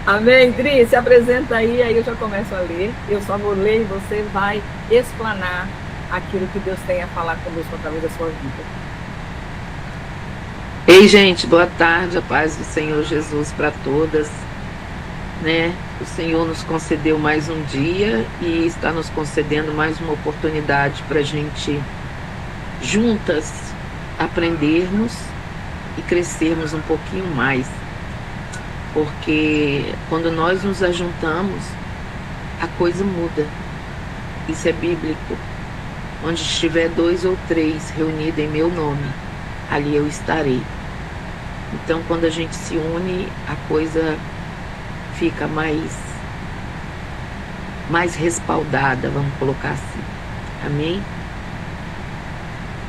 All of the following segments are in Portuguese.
Amém, Dri? Se apresenta aí eu já começo a ler. Eu só vou ler e você vai explanar aquilo que Deus tem a falar conosco através da sua vida. Ei, gente, boa tarde, a paz do Senhor Jesus para todas, né? O Senhor nos concedeu mais um dia e está nos concedendo mais uma oportunidade para a gente juntas aprendermos e crescermos um pouquinho mais, porque quando nós nos ajuntamos, a coisa muda. Isso é bíblico. Onde estiver 2 ou 3 reunidos em meu nome, ali eu estarei. Então, quando a gente se une, a coisa fica mais respaldada, vamos colocar assim. Amém?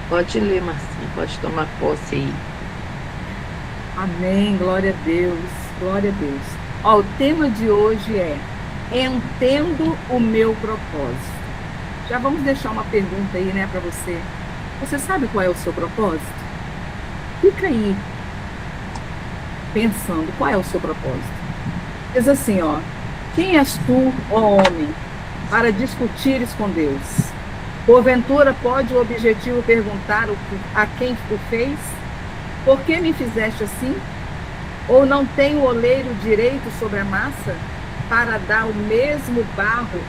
Pode ler, Marcinha, pode tomar posse aí. Amém, glória a Deus, glória a Deus. Ó, o tema de hoje é: entendo o meu propósito. Já vamos deixar uma pergunta aí, né, para você. Você sabe qual é o seu propósito? Fica aí pensando, qual é o seu propósito? Diz assim, ó: quem és tu, ó homem, para discutires com Deus? Porventura pode o objetivo perguntar a quem o fez? Por que me fizeste assim? Ou não tem o oleiro direito sobre a massa para dar o mesmo barro,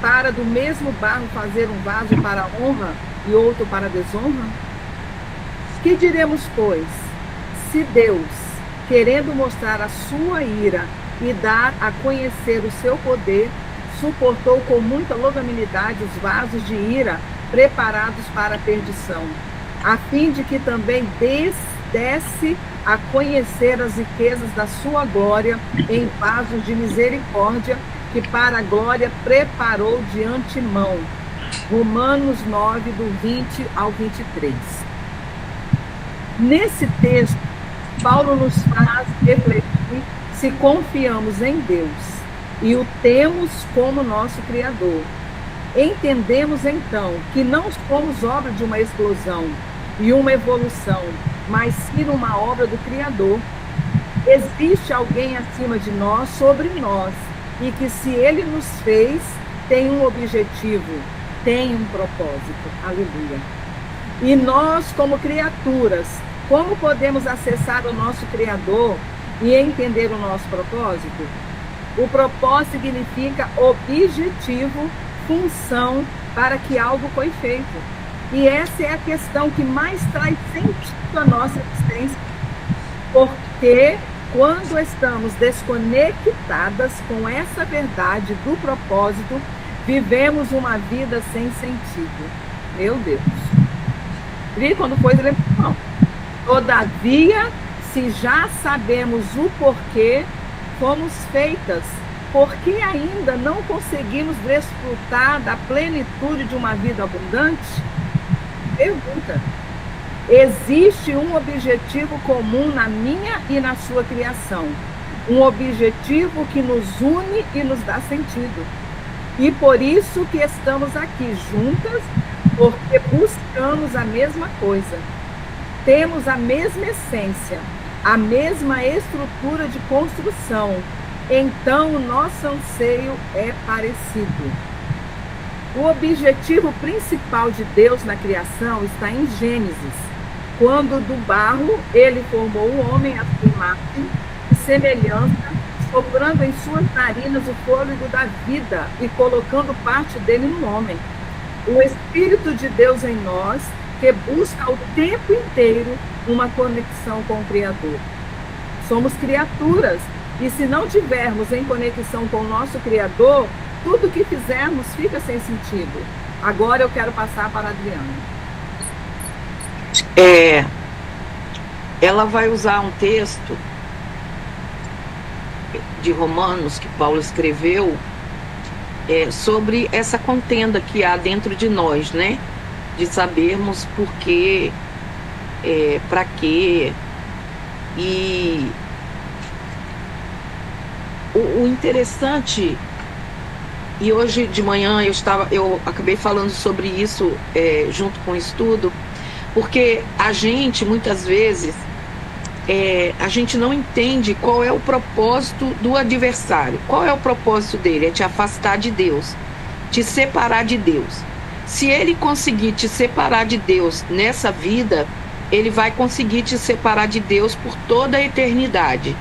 para do mesmo barro fazer um vaso para honra e outro para desonra? Que diremos, pois, se Deus, querendo mostrar a sua ira e dar a conhecer o seu poder, suportou com muita longanimidade os vasos de ira preparados para a perdição, a fim de que também desse a conhecer as riquezas da sua glória em vasos de misericórdia, que para a glória preparou de antemão. Romanos 9, do 20 ao 23. Nesse texto, Paulo nos faz refletir se confiamos em Deus e o temos como nosso Criador. Entendemos, então, que não somos obra de uma explosão e uma evolução, mas sim uma obra do Criador. Existe alguém acima de nós, sobre nós, e que se Ele nos fez, tem um objetivo, tem um propósito. Aleluia. E nós, como criaturas, como podemos acessar o nosso Criador e entender o nosso propósito? O propósito significa objetivo, função para que algo foi feito. E essa é a questão que mais traz sentido à nossa existência. Porque quando estamos desconectadas com essa verdade do propósito, vivemos uma vida sem sentido. Meu Deus. E quando foi, ele não. Todavia, se já sabemos o porquê fomos feitas, por que ainda não conseguimos desfrutar da plenitude de uma vida abundante? Pergunta. Existe um objetivo comum na minha e na sua criação. Um objetivo que nos une e nos dá sentido. E por isso que estamos aqui juntas, porque buscamos a mesma coisa. Temos a mesma essência, a mesma estrutura de construção. Então, o nosso anseio é parecido. O objetivo principal de Deus na criação está em Gênesis, quando do barro ele formou o homem à sua imagem e semelhança, soprando em suas narinas o fôlego da vida e colocando parte dele no homem. O Espírito de Deus em nós, que busca o tempo inteiro uma conexão com o Criador. Somos criaturas, e se não tivermos em conexão com o nosso Criador, tudo que fizermos fica sem sentido. Agora eu quero passar para a Adriana. Ela vai usar um texto de Romanos que Paulo escreveu sobre essa contenda que há dentro de nós, né? De sabermos por quê, para quê. E o interessante, e hoje de manhã eu acabei falando sobre isso junto com o estudo, porque a gente muitas vezes a gente não entende qual é o propósito do adversário. Qual é o propósito dele? É te afastar de Deus, te separar de Deus. Se ele conseguir te separar de Deus nessa vida, ele vai conseguir te separar de Deus por toda a eternidade.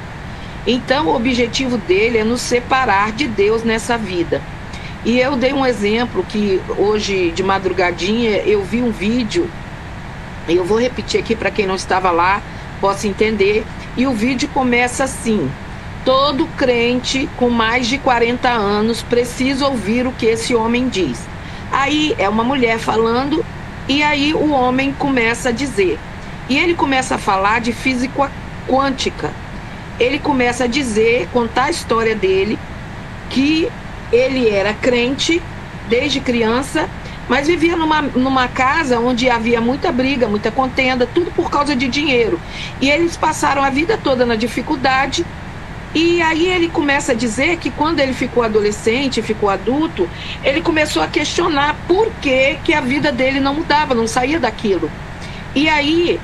Então, o objetivo dele é nos separar de Deus nessa vida. E eu dei um exemplo que hoje, de madrugadinha, eu vi um vídeo, e eu vou repetir aqui para quem não estava lá, possa entender, e o vídeo começa assim: todo crente com mais de 40 anos precisa ouvir o que esse homem diz. Aí é uma mulher falando, e aí o homem começa a dizer, e ele começa a falar de física quântica. Ele começa a dizer, contar a história dele, que ele era crente desde criança, mas vivia numa casa onde havia muita briga, muita contenda, tudo por causa de dinheiro. E eles passaram a vida toda na dificuldade. E aí ele começa a dizer que quando ele ficou adolescente, ficou adulto, ele começou a questionar por que a vida dele não mudava, não saía daquilo. E aí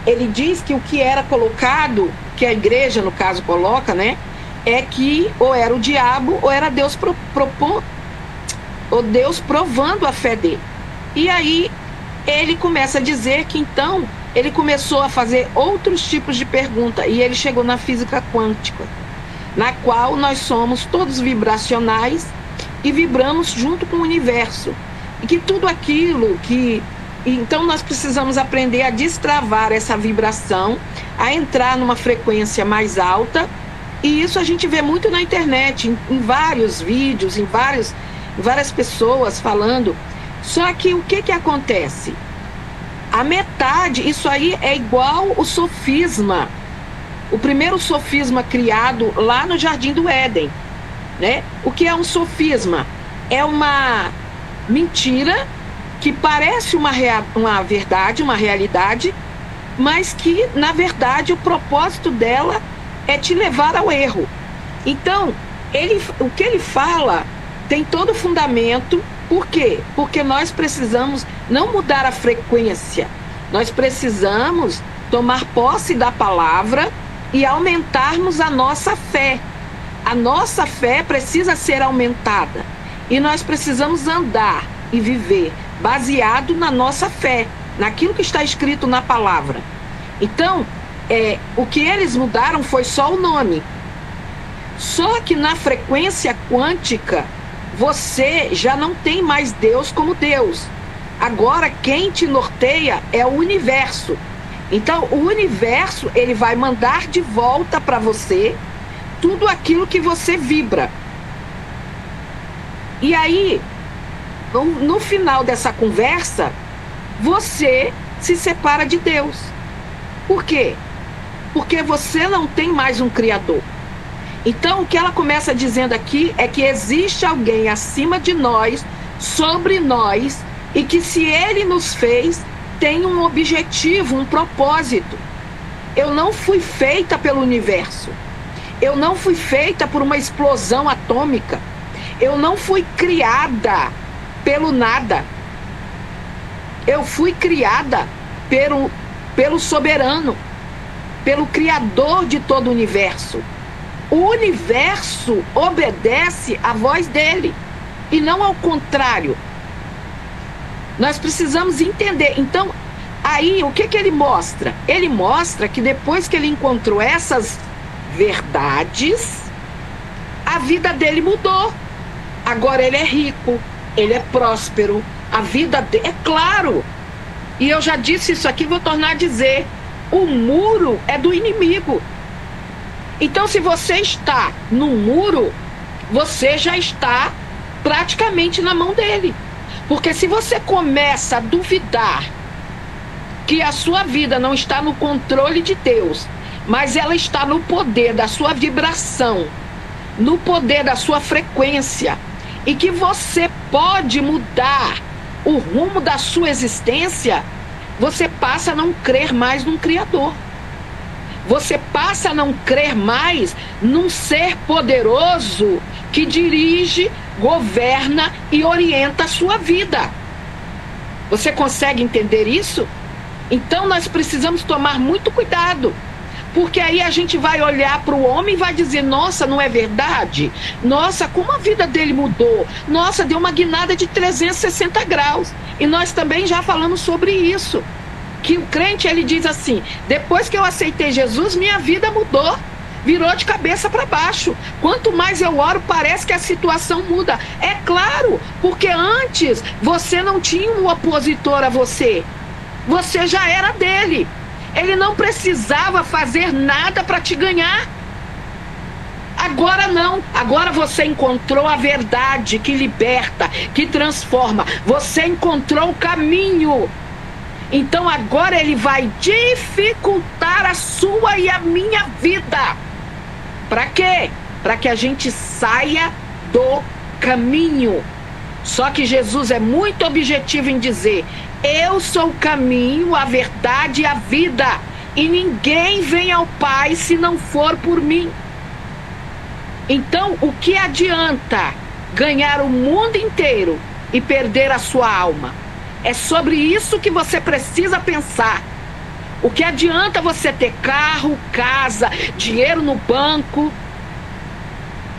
ele diz que o que era colocado, que a igreja, no caso, coloca, né, é que ou era o diabo ou era Deus ou Deus provando a fé dele. E aí ele começa a dizer que então ele começou a fazer outros tipos de pergunta, e ele chegou na física quântica, na qual nós somos todos vibracionais e vibramos junto com o universo, e que tudo aquilo que... Então nós precisamos aprender a destravar essa vibração, a entrar numa frequência mais alta, e isso a gente vê muito na internet, em vários vídeos, em várias pessoas falando. Só que o que acontece? A metade, isso aí é igual o sofisma, o primeiro sofisma criado lá no Jardim do Éden, né? O que é um sofisma? É uma mentira que parece uma verdade, uma realidade, mas que, na verdade, o propósito dela é te levar ao erro. Então, o que ele fala tem todo fundamento. Por quê? Porque nós precisamos não mudar a frequência, nós precisamos tomar posse da palavra e aumentarmos a nossa fé. A nossa fé precisa ser aumentada, e nós precisamos andar e viver baseado na nossa fé, naquilo que está escrito na palavra. Então, o que eles mudaram foi só o nome. Só que na frequência quântica, você já não tem mais Deus como Deus. Agora, quem te norteia é o universo. Então, o universo, ele vai mandar de volta para você tudo aquilo que você vibra. E aí, no final dessa conversa, você se separa de Deus. Por quê? Porque você não tem mais um Criador. Então, o que ela começa dizendo aqui é que existe alguém acima de nós, sobre nós, e que se ele nos fez, tem um objetivo, um propósito. Eu não fui feita pelo universo. Eu não fui feita por uma explosão atômica. Eu não fui criada pelo nada. Eu fui criada pelo soberano, pelo criador de todo o universo. O universo obedece à voz dele, e não ao contrário. Nós precisamos entender. Então, aí, o que ele mostra? Ele mostra que depois que ele encontrou essas verdades, a vida dele mudou. Agora ele é rico, ele é próspero, a vida dele... É claro, e eu já disse isso aqui, vou tornar a dizer, o muro é do inimigo. Então, se você está no muro, você já está praticamente na mão dele. Porque se você começa a duvidar que a sua vida não está no controle de Deus, mas ela está no poder da sua vibração, no poder da sua frequência, e que você pode mudar o rumo da sua existência, você passa a não crer mais num Criador. Você passa a não crer mais num ser poderoso que dirige, governa e orienta a sua vida. Você consegue entender isso? Então nós precisamos tomar muito cuidado, porque aí a gente vai olhar para o homem e vai dizer: nossa, não é verdade? Nossa, como a vida dele mudou. Nossa, deu uma guinada de 360 graus. E nós também já falamos sobre isso, que o crente, ele diz assim: depois que eu aceitei Jesus, minha vida mudou, virou de cabeça para baixo. Quanto mais eu oro, parece que a situação muda. É claro, porque antes você não tinha um opositor a você, você já era dele. Ele não precisava fazer nada para te ganhar. Agora não. Agora você encontrou a verdade que liberta, que transforma. Você encontrou o caminho. Então agora ele vai dificultar a sua e a minha vida. Para quê? Para que a gente saia do caminho. Só que Jesus é muito objetivo em dizer: eu sou o caminho, a verdade e a vida, e ninguém vem ao Pai se não for por mim. Então, o que adianta ganhar o mundo inteiro e perder a sua alma? É sobre isso que você precisa pensar. O que adianta você ter carro, casa, dinheiro no banco,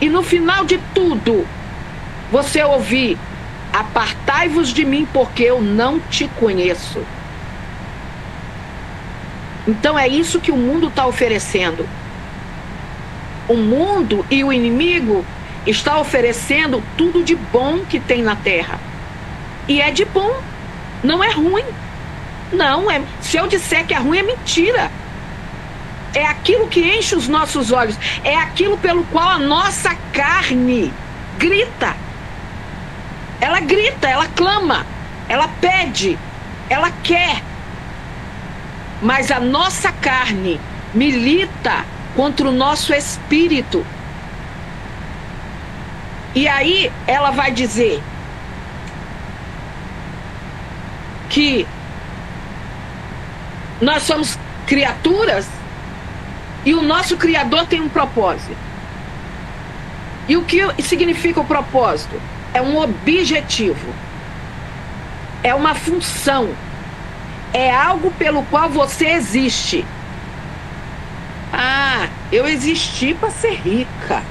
e no final de tudo, você ouvir: apartai-vos de mim, porque eu não te conheço. Então é isso que o mundo está oferecendo. O mundo e o inimigo está oferecendo tudo de bom que tem na terra. E é de bom, não é ruim. Não, se eu disser que é ruim, é mentira. É aquilo que enche os nossos olhos, é aquilo pelo qual a nossa carne grita. Ela grita, ela clama, ela pede, ela quer. Mas a nossa carne milita contra o nosso espírito. E aí ela vai dizer que nós somos criaturas e o nosso Criador tem um propósito. E o que significa o propósito? É um objetivo, é uma função, é algo pelo qual você existe. Ah, eu existi para ser rica,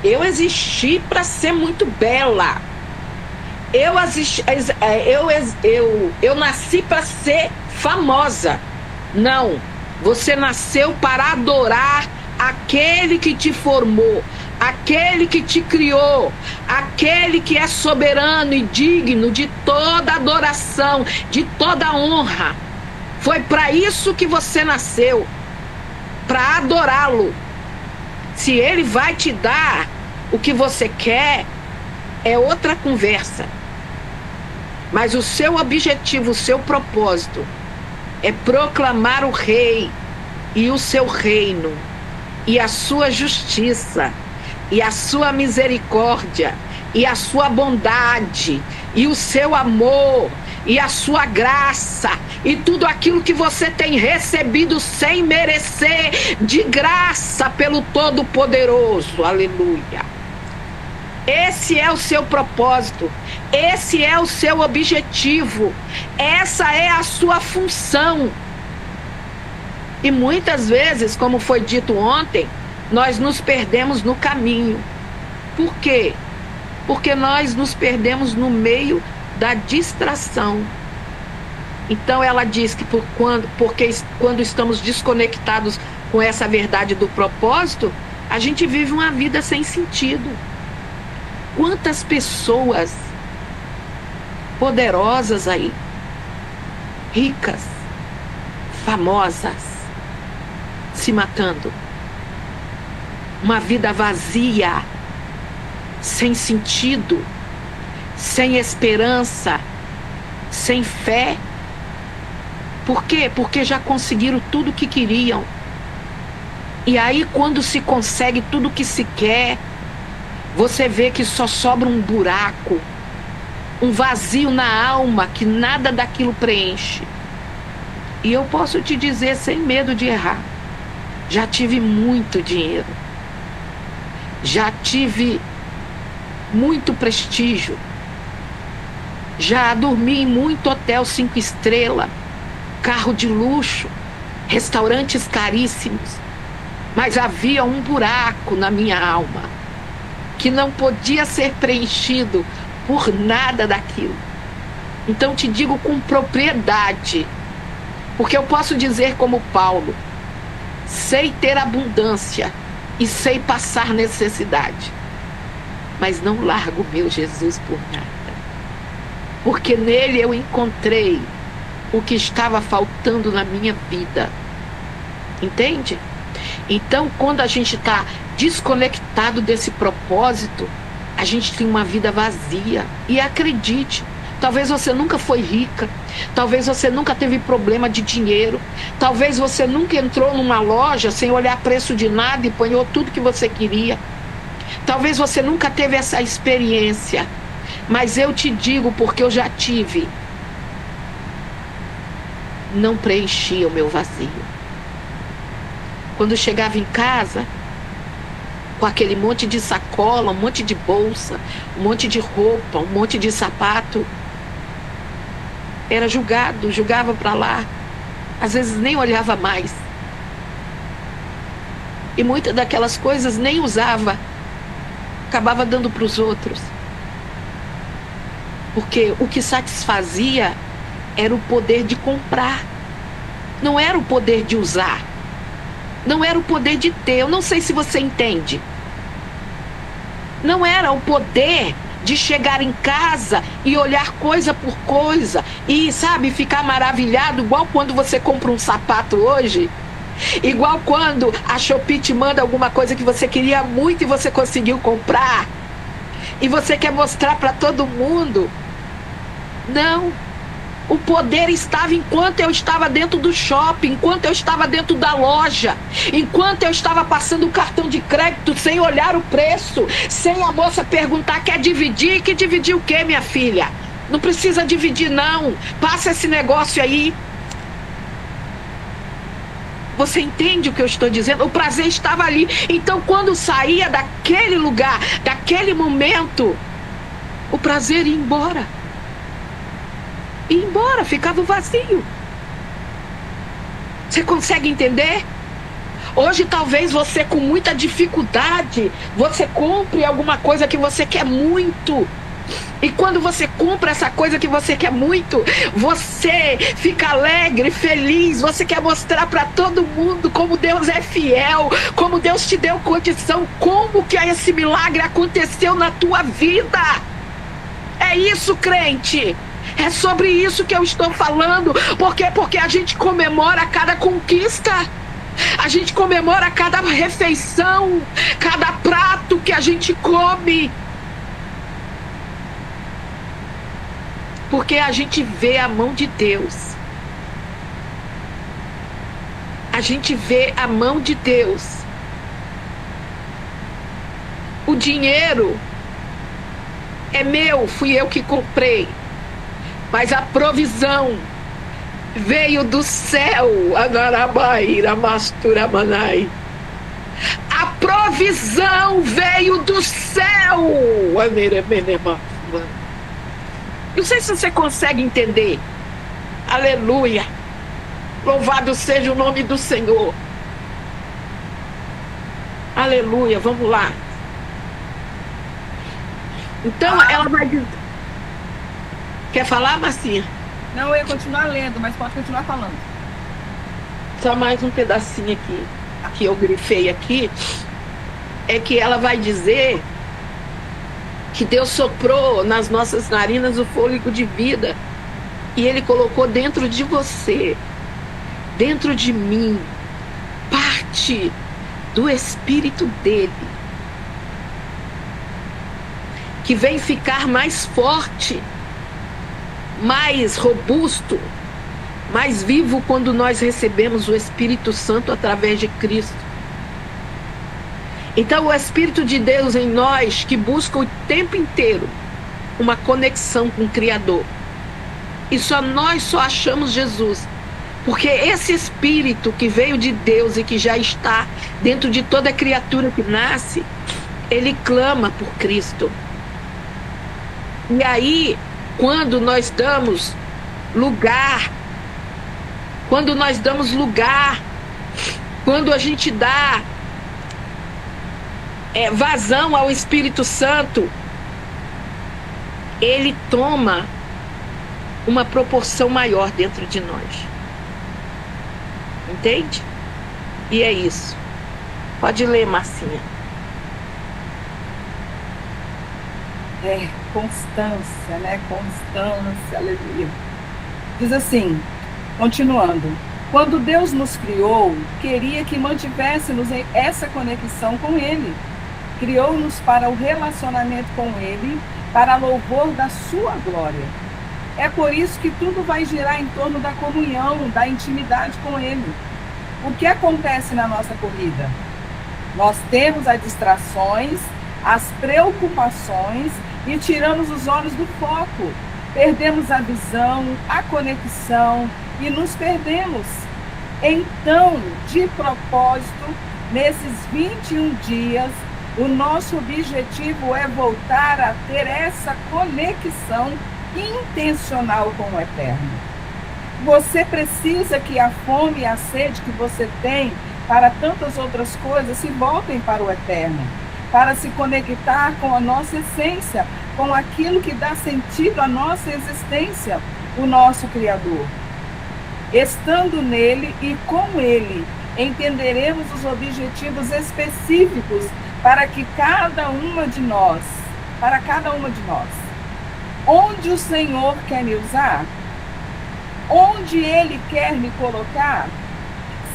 eu existi para ser muito bela, eu nasci para ser famosa. Não, você nasceu para adorar aquele que te formou, aquele que te criou, aquele que é soberano e digno de toda adoração, de toda honra. Foi para isso que você nasceu, para adorá-lo. Se ele vai te dar o que você quer, é outra conversa. Mas o seu objetivo, o seu propósito é proclamar o Rei e o seu reino, e a sua justiça, e a sua misericórdia, e a sua bondade, e o seu amor, e a sua graça, e tudo aquilo que você tem recebido sem merecer, de graça pelo Todo-Poderoso. Aleluia. Esse é o seu propósito, esse é o seu objetivo, essa é a sua função. E muitas vezes, como foi dito ontem, nós nos perdemos no caminho. Por quê? Porque nós nos perdemos no meio da distração. Então ela diz que porque quando estamos desconectados com essa verdade do propósito, a gente vive uma vida sem sentido. Quantas pessoas poderosas aí, ricas, famosas, se matando. Uma vida vazia, sem sentido, sem esperança, sem fé. Por quê? Porque já conseguiram tudo o que queriam. E aí, quando se consegue tudo o que se quer, você vê que só sobra um buraco, um vazio na alma que nada daquilo preenche. E eu posso te dizer sem medo de errar, já tive muito dinheiro, já tive muito prestígio, já dormi em muito hotel 5 estrelas, carro de luxo, restaurantes caríssimos, mas havia um buraco na minha alma que não podia ser preenchido por nada daquilo. Então te digo com propriedade, porque eu posso dizer como Paulo: sei ter abundância e sei passar necessidade, mas não largo meu Jesus por nada, porque nele eu encontrei o que estava faltando na minha vida. Entende? Então, quando a gente está desconectado desse propósito, a gente tem uma vida vazia. E acredite, talvez você nunca foi rica, talvez você nunca teve problema de dinheiro, talvez você nunca entrou numa loja sem olhar preço de nada e apanhou tudo que você queria. Talvez você nunca teve essa experiência, mas eu te digo, porque eu já tive, não preenchia o meu vazio. Quando chegava em casa, com aquele monte de sacola, um monte de bolsa, um monte de roupa, um monte de sapato, era julgava para lá, às vezes nem olhava mais. E muitas daquelas coisas nem usava, acabava dando para os outros. Porque o que satisfazia era o poder de comprar, não era o poder de usar, não era o poder de ter. Eu não sei se você entende. Não era o poder de chegar em casa e olhar coisa por coisa e, sabe, ficar maravilhado, igual quando você compra um sapato hoje, igual quando a Shopee te manda alguma coisa que você queria muito e você conseguiu comprar e você quer mostrar para todo mundo. Não. O poder estava enquanto eu estava dentro do shopping, enquanto eu estava dentro da loja, enquanto eu estava passando o cartão de crédito sem olhar o preço, sem a moça perguntar: quer dividir? Que dividir o quê, minha filha? Não precisa dividir, não. Passa esse negócio aí. Você entende o que eu estou dizendo? O prazer estava ali. Então, quando saía daquele lugar, daquele momento, o prazer ia embora. Ia embora, ficava vazio. Você consegue entender? Hoje talvez você, com muita dificuldade, você compre alguma coisa que você quer muito. E quando você compra essa coisa que você quer muito, você fica alegre, feliz, você quer mostrar para todo mundo como Deus é fiel, como Deus te deu condição, como que esse milagre aconteceu na tua vida. É isso, crente. É sobre isso que eu estou falando. Por quê? Porque a gente comemora cada conquista. A gente comemora cada refeição, cada prato que a gente come. Porque a gente vê a mão de Deus. A gente vê a mão de Deus. O dinheiro é meu, fui eu que comprei. Mas a provisão veio do céu. A provisão veio do céu. Não sei se você consegue entender. Aleluia. Louvado seja o nome do Senhor. Aleluia. Vamos lá. Então ela vai dizer... Quer falar, Marcinha? Não, eu ia continuar lendo, mas pode continuar falando. Só mais um pedacinho aqui, que eu grifei aqui, é que ela vai dizer que Deus soprou nas nossas narinas o fôlego de vida e Ele colocou dentro de você, dentro de mim, parte do Espírito dele, que vem ficar mais forte, mais robusto, mais vivo quando nós recebemos o Espírito Santo através de Cristo. Então o Espírito de Deus em nós, que busca o tempo inteiro uma conexão com o Criador, e nós só achamos Jesus, porque esse Espírito que veio de Deus e que já está dentro de toda criatura que nasce, ele clama por Cristo. E aí, quando nós damos lugar quando nós damos lugar, quando a gente dá vazão ao Espírito Santo, ele toma uma proporção maior dentro de nós. Entende? E é isso. Pode ler, Marcinha. Constância, né? Constância, aleluia. Diz assim, continuando: quando Deus nos criou, queria que mantivéssemos essa conexão com Ele. Criou-nos para o relacionamento com Ele, para louvor da sua glória. É por isso que tudo vai girar em torno da comunhão, da intimidade com Ele. O que acontece na nossa corrida? Nós temos as distrações, as preocupações e tiramos os olhos do foco. Perdemos a visão, a conexão e nos perdemos. Então, de propósito, nesses 21 dias, o nosso objetivo é voltar a ter essa conexão intencional com o Eterno. Você precisa que a fome e a sede que você tem para tantas outras coisas se voltem para o Eterno, para se conectar com a nossa essência, com aquilo que dá sentido à nossa existência, o nosso Criador. Estando nele e com ele, entenderemos os objetivos específicos para cada uma de nós. Onde o Senhor quer me usar? Onde Ele quer me colocar?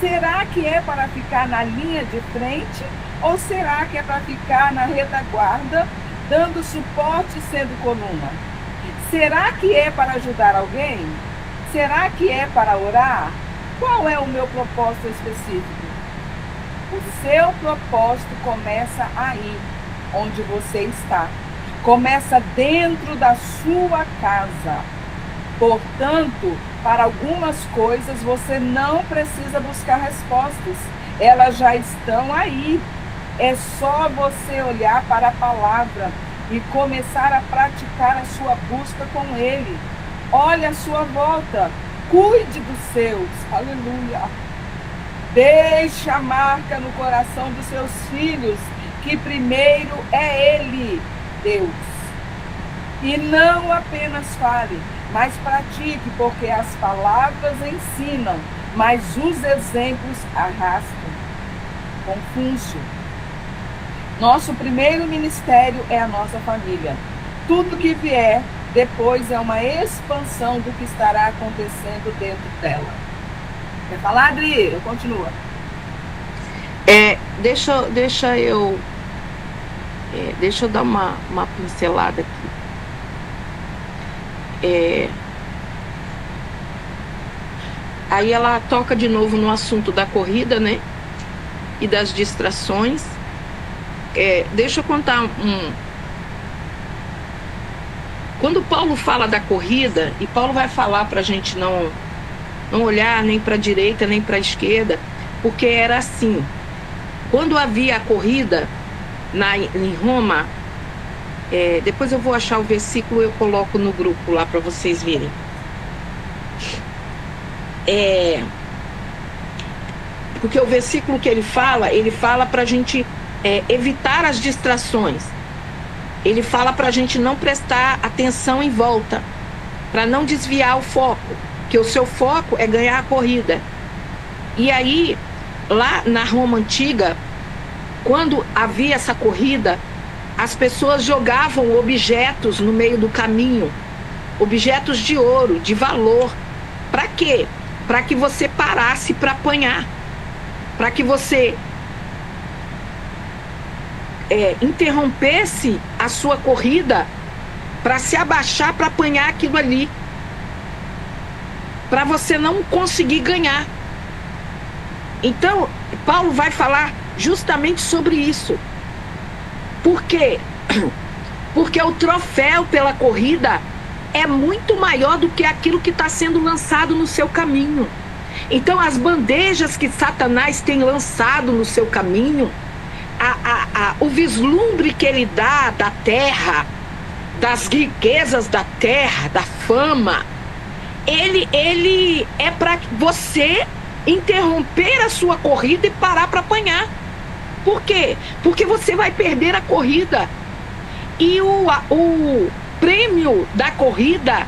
Será que é para ficar na linha de frente? Ou será que é para ficar na retaguarda, dando suporte e sendo coluna? Será que é para ajudar alguém? Será que é para orar? Qual é o meu propósito específico? O seu propósito começa aí, onde você está. Começa dentro da sua casa. Portanto, para algumas coisas você não precisa buscar respostas. Elas já estão aí. É só você olhar para a palavra e começar a praticar a sua busca com Ele. Olhe à sua volta. Cuide dos seus. Aleluia. Deixe a marca no coração dos seus filhos, que primeiro é Ele, Deus. E não apenas fale, mas pratique, porque as palavras ensinam, mas os exemplos arrastam. Confúcio. Nosso primeiro ministério é a nossa família. Tudo que vier depois é uma expansão do que estará acontecendo dentro dela. Quer falar, Adri? Eu continuo. Deixa eu dar uma pincelada aqui. Aí ela toca de novo no assunto da corrida, né? E das distrações. Deixa eu contar Quando Paulo fala da corrida, e Paulo vai falar para a gente não olhar nem para a direita nem para a esquerda, porque era assim. Quando havia a corrida em Roma, depois eu vou achar o versículo e eu coloco no grupo lá para vocês verem. Porque o versículo que ele fala para a gente evitar as distrações. Ele fala para a gente não prestar atenção em volta, para não desviar o foco, que o seu foco é ganhar a corrida. E aí, lá na Roma antiga, quando havia essa corrida, as pessoas jogavam objetos no meio do caminho, objetos de ouro, de valor. Para quê? Para que você parasse para apanhar, para que você interrompesse a sua corrida para se abaixar para apanhar aquilo ali, para você não conseguir ganhar. Então, Paulo vai falar justamente sobre isso. Por quê? Porque o troféu pela corrida é muito maior do que aquilo que está sendo lançado no seu caminho. Então, as bandejas que Satanás tem lançado no seu caminho, o vislumbre que ele dá da terra, das riquezas da terra, da fama, ele é para você interromper a sua corrida e parar para apanhar. Por quê? Porque você vai perder a corrida. E o prêmio da corrida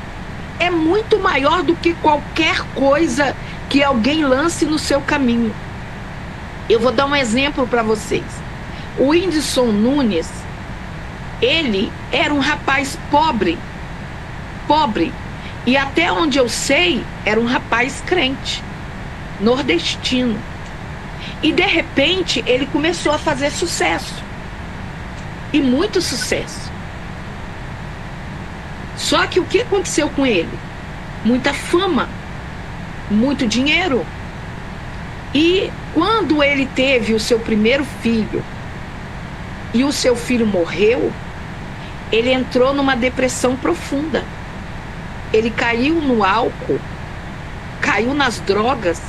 é muito maior do que qualquer coisa que alguém lance no seu caminho. Eu vou dar um exemplo para vocês. O Whindersson Nunes, ele era um rapaz pobre. E até onde eu sei, era um rapaz crente, nordestino. E de repente, ele começou a fazer sucesso. E muito sucesso. Só que o que aconteceu com ele? Muita fama, muito dinheiro. E quando ele teve o seu primeiro filho, e o seu filho morreu, ele entrou numa depressão profunda. Ele caiu no álcool, caiu nas drogas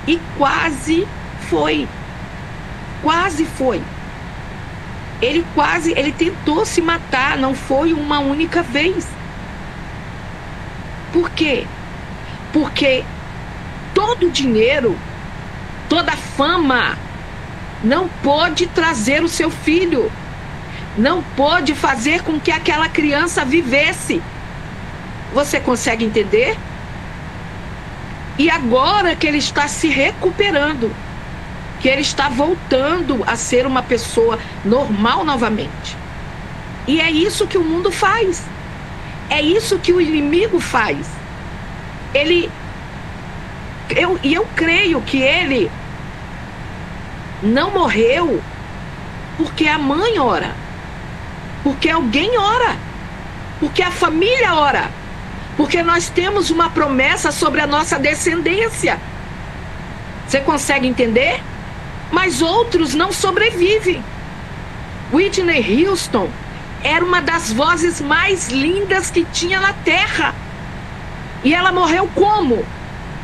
e quase foi. Ele tentou se matar, não foi uma única vez. Por quê? Porque todo dinheiro, toda fama não pode trazer o seu filho, não pode fazer com que aquela criança vivesse. Você consegue entender? E agora que ele está se recuperando, que ele está voltando a ser uma pessoa normal novamente. E é isso que o mundo faz. É isso que o inimigo faz. Eu creio que ele não morreu porque a mãe ora, porque alguém ora, porque a família ora, porque nós temos uma promessa sobre a nossa descendência. Você consegue entender? Mas outros não sobrevivem. Whitney Houston era uma das vozes mais lindas que tinha na terra. E ela morreu como?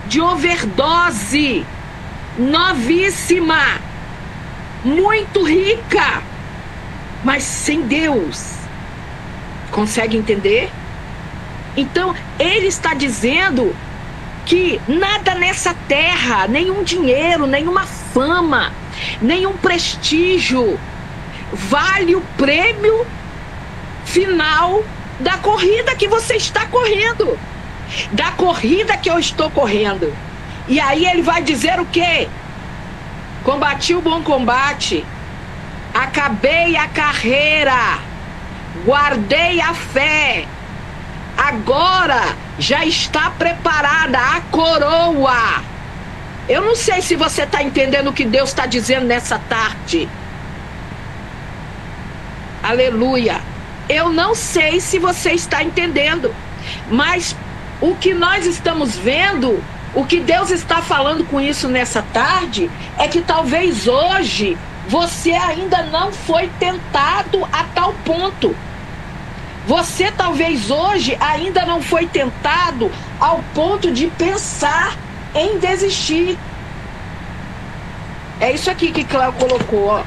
De overdose. Novíssima. Muito rica. Mas sem Deus. Consegue entender? Então, ele está dizendo que nada nessa terra, nenhum dinheiro, nenhuma fama, nenhum prestígio vale o prêmio final da corrida que você está correndo, da corrida que eu estou correndo. E aí ele vai dizer o quê? Combati o bom combate, acabei a carreira, guardei a fé. Agora já está preparada a coroa. Eu não sei se você está entendendo o que Deus está dizendo nessa tarde. Aleluia. Eu não sei se você está entendendo, mas o que nós estamos vendo, o que Deus está falando com isso nessa tarde, é que talvez hoje você ainda não foi tentado a tal ponto. Você talvez hoje ainda não foi tentado ao ponto de pensar em desistir. É isso aqui que Cléo colocou, ó.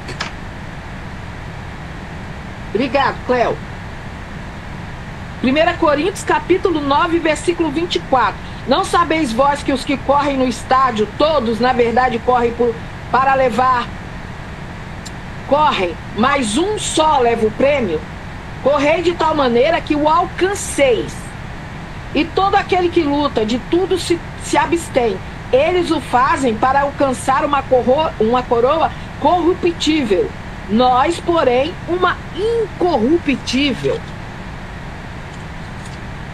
Obrigado, Cléo. 1 Coríntios capítulo 9, versículo 24. Não sabeis vós que os que correm no estádio, todos na verdade correm para levar, correm, mas um só leva o prêmio? Correi de tal maneira que o alcanceis. E todo aquele que luta de tudo se abstém. Eles o fazem para alcançar uma coroa corruptível. Nós, porém, uma incorruptível.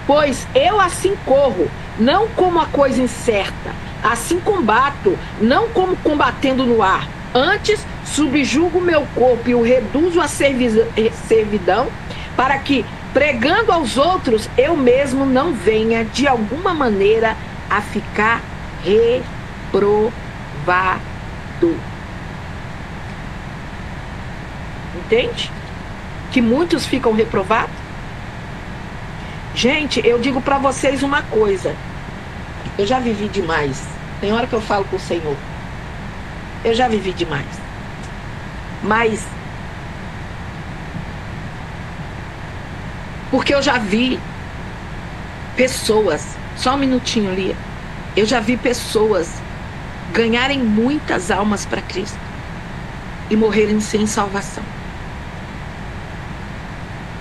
Pois eu assim corro, não como a coisa incerta. Assim combato, não como combatendo no ar. Antes, subjugo meu corpo e o reduzo à servidão, para que, pregando aos outros, eu mesmo não venha, de alguma maneira, a ficar reprovado. Entende? Que muitos ficam reprovados. Gente, eu digo para vocês uma coisa. Eu já vivi demais. Tem hora que eu falo com o Senhor. Eu já vivi demais. Mas porque eu já vi pessoas Só um minutinho, Lia. Eu já vi pessoas ganharem muitas almas para Cristo e morrerem sem salvação.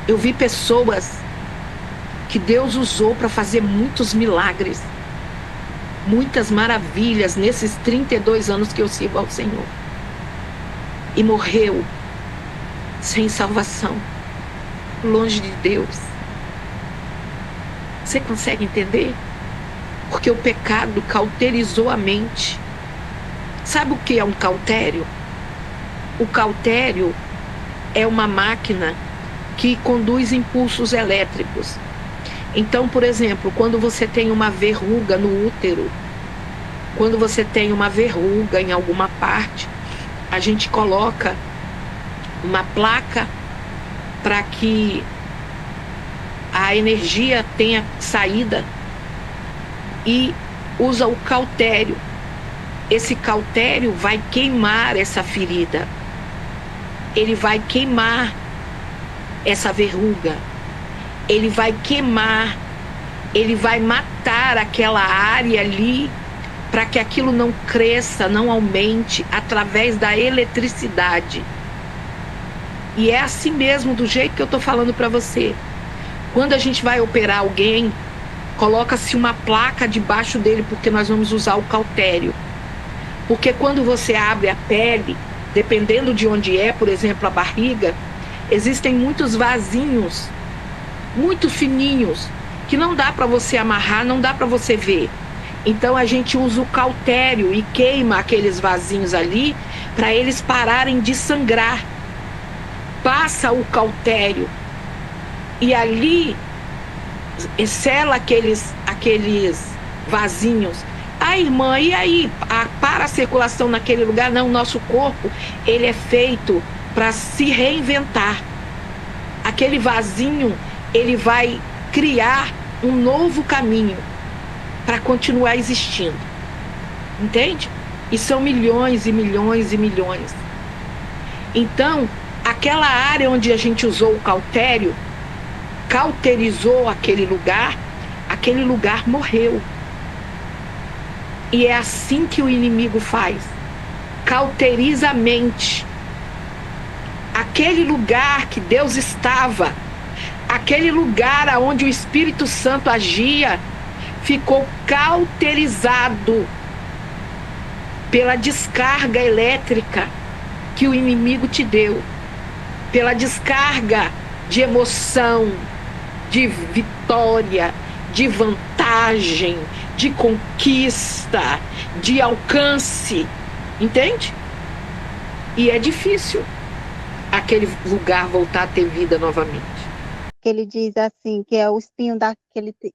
Eu vi pessoas que Deus usou para fazer muitos milagres, muitas maravilhas nesses 32 anos que eu sirvo ao Senhor. E morreu sem salvação, longe de Deus. Você consegue entender? Porque o pecado cauterizou a mente. Sabe o que é um cautério? O cautério é uma máquina que conduz impulsos elétricos. Então, por exemplo, quando você tem uma verruga no útero, quando você tem uma verruga em alguma parte, a gente coloca uma placa para que a energia tenha saída e usa o cautério. Esse cautério vai queimar essa ferida. Ele vai queimar essa verruga. Ele vai queimar, ele vai matar aquela área ali para que aquilo não cresça, não aumente através da eletricidade. E é assim mesmo, do jeito que eu estou falando para você. Quando a gente vai operar alguém, coloca-se uma placa debaixo dele, porque nós vamos usar o cautério. Porque quando você abre a pele, dependendo de onde é, por exemplo, a barriga, existem muitos vasinhos, muito fininhos, que não dá para você amarrar, não dá para você ver. Então a gente usa o cautério e queima aqueles vasinhos ali para eles pararem de sangrar. Passa o cautério e ali sela aqueles vasinhos. Ah, irmã, e aí? Para a circulação naquele lugar? Não, nosso corpo, ele é feito para se reinventar. Aquele vasinho, ele vai criar um novo caminho para continuar existindo. Entende? E são milhões e milhões e milhões. Então, aquela área onde a gente usou o cautério, cauterizou aquele lugar morreu. E é assim que o inimigo faz. Cauteriza a mente. Aquele lugar que Deus estava, aquele lugar onde o Espírito Santo agia, ficou cauterizado pela descarga elétrica que o inimigo te deu, pela descarga de emoção, de vitória, de vantagem, de conquista, de alcance, entende? E é difícil aquele lugar voltar a ter vida novamente. Ele diz assim, que é o espinho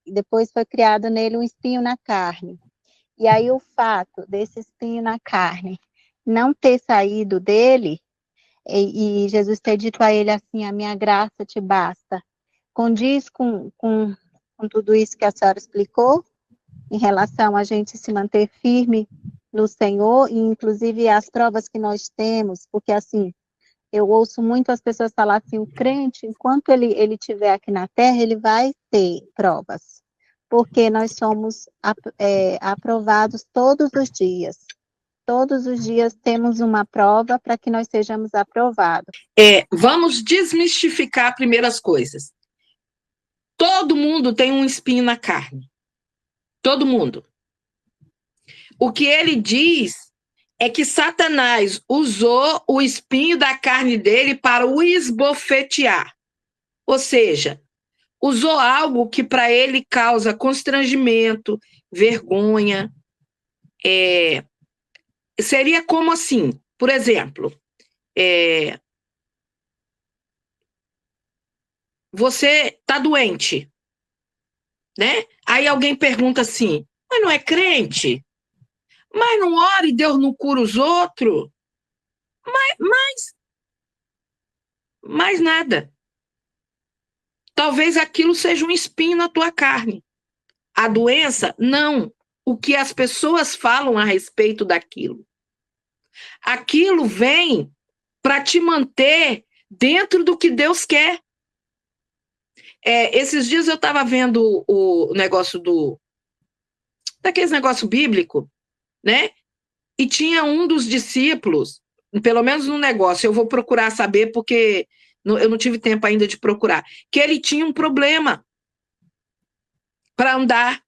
depois foi criado nele um espinho na carne. E aí o fato desse espinho na carne não ter saído dele, e Jesus ter dito a ele assim, a minha graça te basta, condiz com tudo isso que a senhora explicou, em relação a gente se manter firme no Senhor, e inclusive as provas que nós temos, porque assim, eu ouço muito as pessoas falar assim, o crente, enquanto ele estiver aqui na Terra, ele vai ter provas, porque nós somos aprovados todos os dias. Todos os dias temos uma prova para que nós sejamos aprovados. Vamos desmistificar primeiras coisas. Todo mundo tem um espinho na carne. Todo mundo. O que ele diz é que Satanás usou o espinho da carne dele para o esbofetear. Ou seja, usou algo que para ele causa constrangimento, vergonha. Seria como assim, por exemplo, você está doente, né? Aí alguém pergunta assim, mas não é crente? Mas não ora e Deus não cura os outros? Mais nada. Talvez aquilo seja um espinho na tua carne. A doença, não. O que as pessoas falam a respeito daquilo. Aquilo vem para te manter dentro do que Deus quer. Esses dias eu estava vendo o negócio daqueles negócio bíblico, né? E tinha um dos discípulos, pelo menos no negócio, eu vou procurar saber, porque eu não tive tempo ainda de procurar, que ele tinha um problema para andar.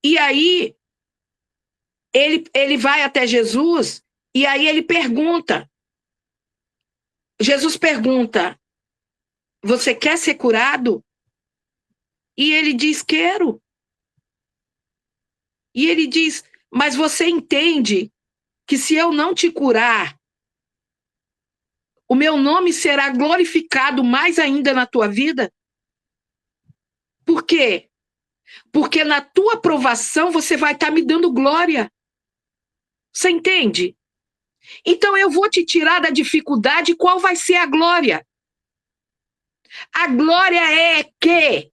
E aí, ele vai até Jesus, e aí ele pergunta. Jesus pergunta, você quer ser curado? E ele diz, quero. E ele diz, mas você entende que se eu não te curar, o meu nome será glorificado mais ainda na tua vida? Por quê? Porque na tua provação você vai estar me dando glória. Você entende? Então eu vou te tirar da dificuldade, qual vai ser a glória? A glória é que,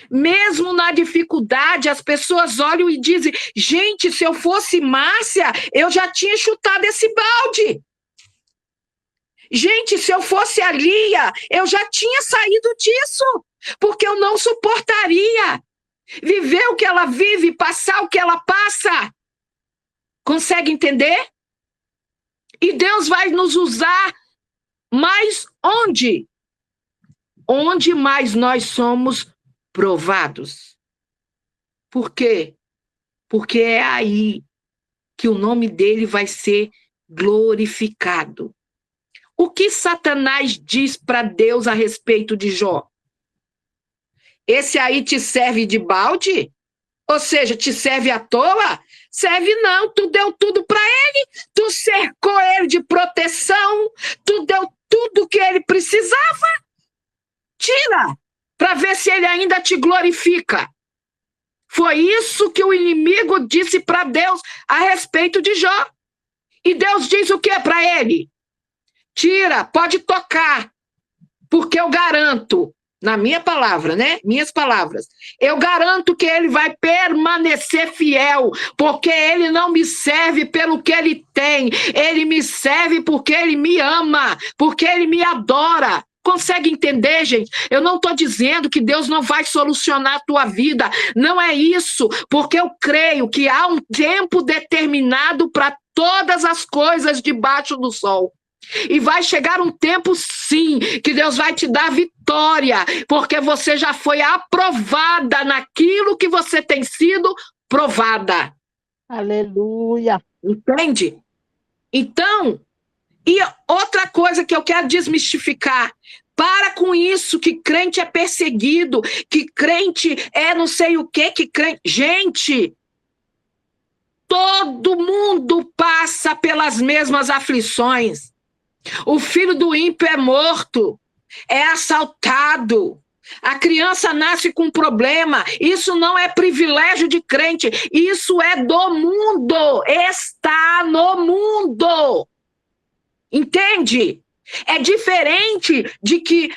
mesmo na dificuldade, as pessoas olham e dizem, gente, se eu fosse Márcia, eu já tinha chutado esse balde. Gente, se eu fosse a Lia, eu já tinha saído disso, porque eu não suportaria viver o que ela vive, passar o que ela passa. Consegue entender? E Deus vai nos usar mais onde? Onde mais nós somos provados. Por quê? Porque é aí que o nome dele vai ser glorificado. O que Satanás diz para Deus a respeito de Jó? Esse aí te serve de balde? Ou seja, te serve à toa? Serve não, tu deu tudo para ele, tu cercou ele de proteção, tu deu tudo que ele precisava. Tira, para ver se ele ainda te glorifica. Foi isso que o inimigo disse para Deus a respeito de Jó. E Deus diz o que para ele? Tira, pode tocar, porque eu garanto, na minha palavra, né? Minhas palavras, eu garanto que ele vai permanecer fiel, porque ele não me serve pelo que ele tem, ele me serve porque ele me ama, porque ele me adora. Consegue entender, gente? Eu não estou dizendo que Deus não vai solucionar a tua vida, não é isso, porque eu creio que há um tempo determinado para todas as coisas debaixo do sol. E vai chegar um tempo, sim, que Deus vai te dar vitória, porque você já foi aprovada naquilo que você tem sido provada. Aleluia. Entende? Então, e outra coisa que eu quero desmistificar, para com isso que crente é perseguido, que crente é não sei o quê, que crente... Gente, todo mundo passa pelas mesmas aflições. O filho do ímpio é morto, é assaltado. A criança nasce com problema. Isso não é privilégio de crente. Isso é do mundo. Está no mundo. Entende? É diferente de que,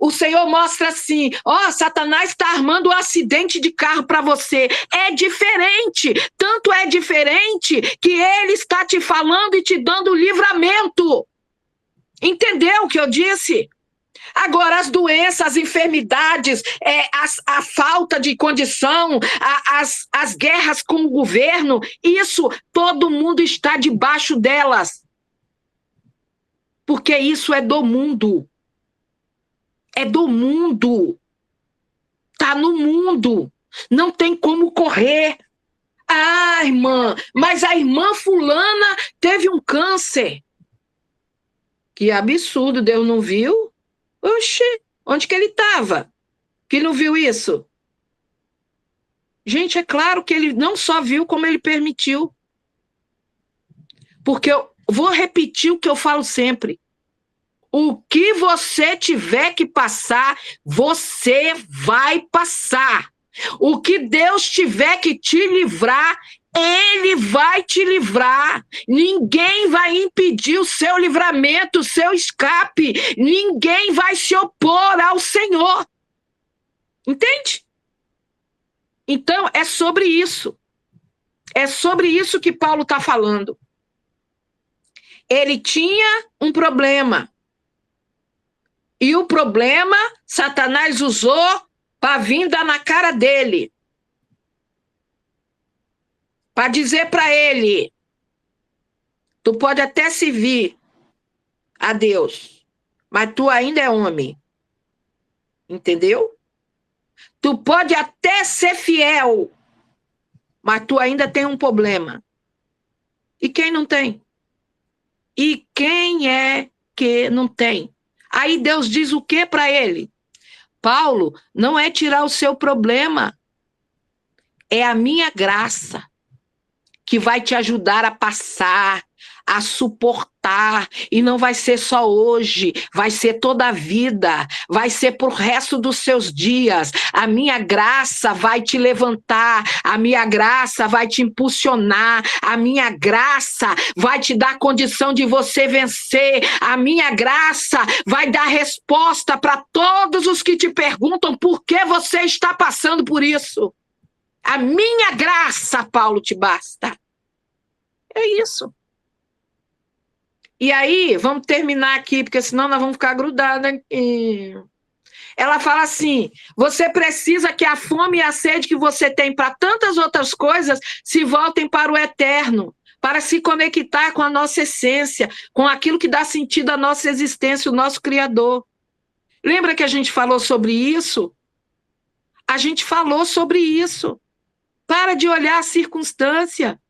o Senhor mostra assim, Satanás está armando um acidente de carro para você. É diferente, tanto é diferente que ele está te falando e te dando livramento. Entendeu o que eu disse? Agora, as doenças, as enfermidades, a falta de condição, as guerras com o governo, isso, todo mundo está debaixo delas. Porque isso é do mundo. É do mundo. Está no mundo. Não tem como correr. Irmã, mas a irmã fulana teve um câncer. Que absurdo, Deus não viu? Oxi, onde que ele estava? Que não viu isso? Gente, é claro que ele não só viu, como ele permitiu. Porque eu vou repetir o que eu falo sempre. O que você tiver que passar, você vai passar. O que Deus tiver que te livrar, Ele vai te livrar. Ninguém vai impedir o seu livramento, o seu escape. Ninguém vai se opor ao Senhor. Entende? Então, é sobre isso. É sobre isso que Paulo está falando. Ele tinha um problema. E o problema, Satanás usou para vir dar na cara dele. para dizer para ele, tu pode até servir a Deus, mas tu ainda é homem. Entendeu? Tu pode até ser fiel, mas tu ainda tem um problema. E quem não tem? E quem é que não tem? Aí Deus diz o que para ele? Paulo, não é tirar o seu problema, é a minha graça que vai te ajudar a passar, a suportar, e não vai ser só hoje, vai ser toda a vida, vai ser pro resto dos seus dias. A minha graça vai te levantar, a minha graça vai te impulsionar, a minha graça vai te dar condição de você vencer, a minha graça vai dar resposta para todos os que te perguntam por que você está passando por isso. A minha graça, Paulo, te basta. É isso. E aí, vamos terminar aqui, porque senão nós vamos ficar grudados aqui. Ela fala assim, você precisa que a fome e a sede que você tem para tantas outras coisas se voltem para o eterno, para se conectar com a nossa essência, com aquilo que dá sentido à nossa existência, o nosso Criador. Lembra que a gente falou sobre isso? A gente falou sobre isso. Para de olhar a circunstância.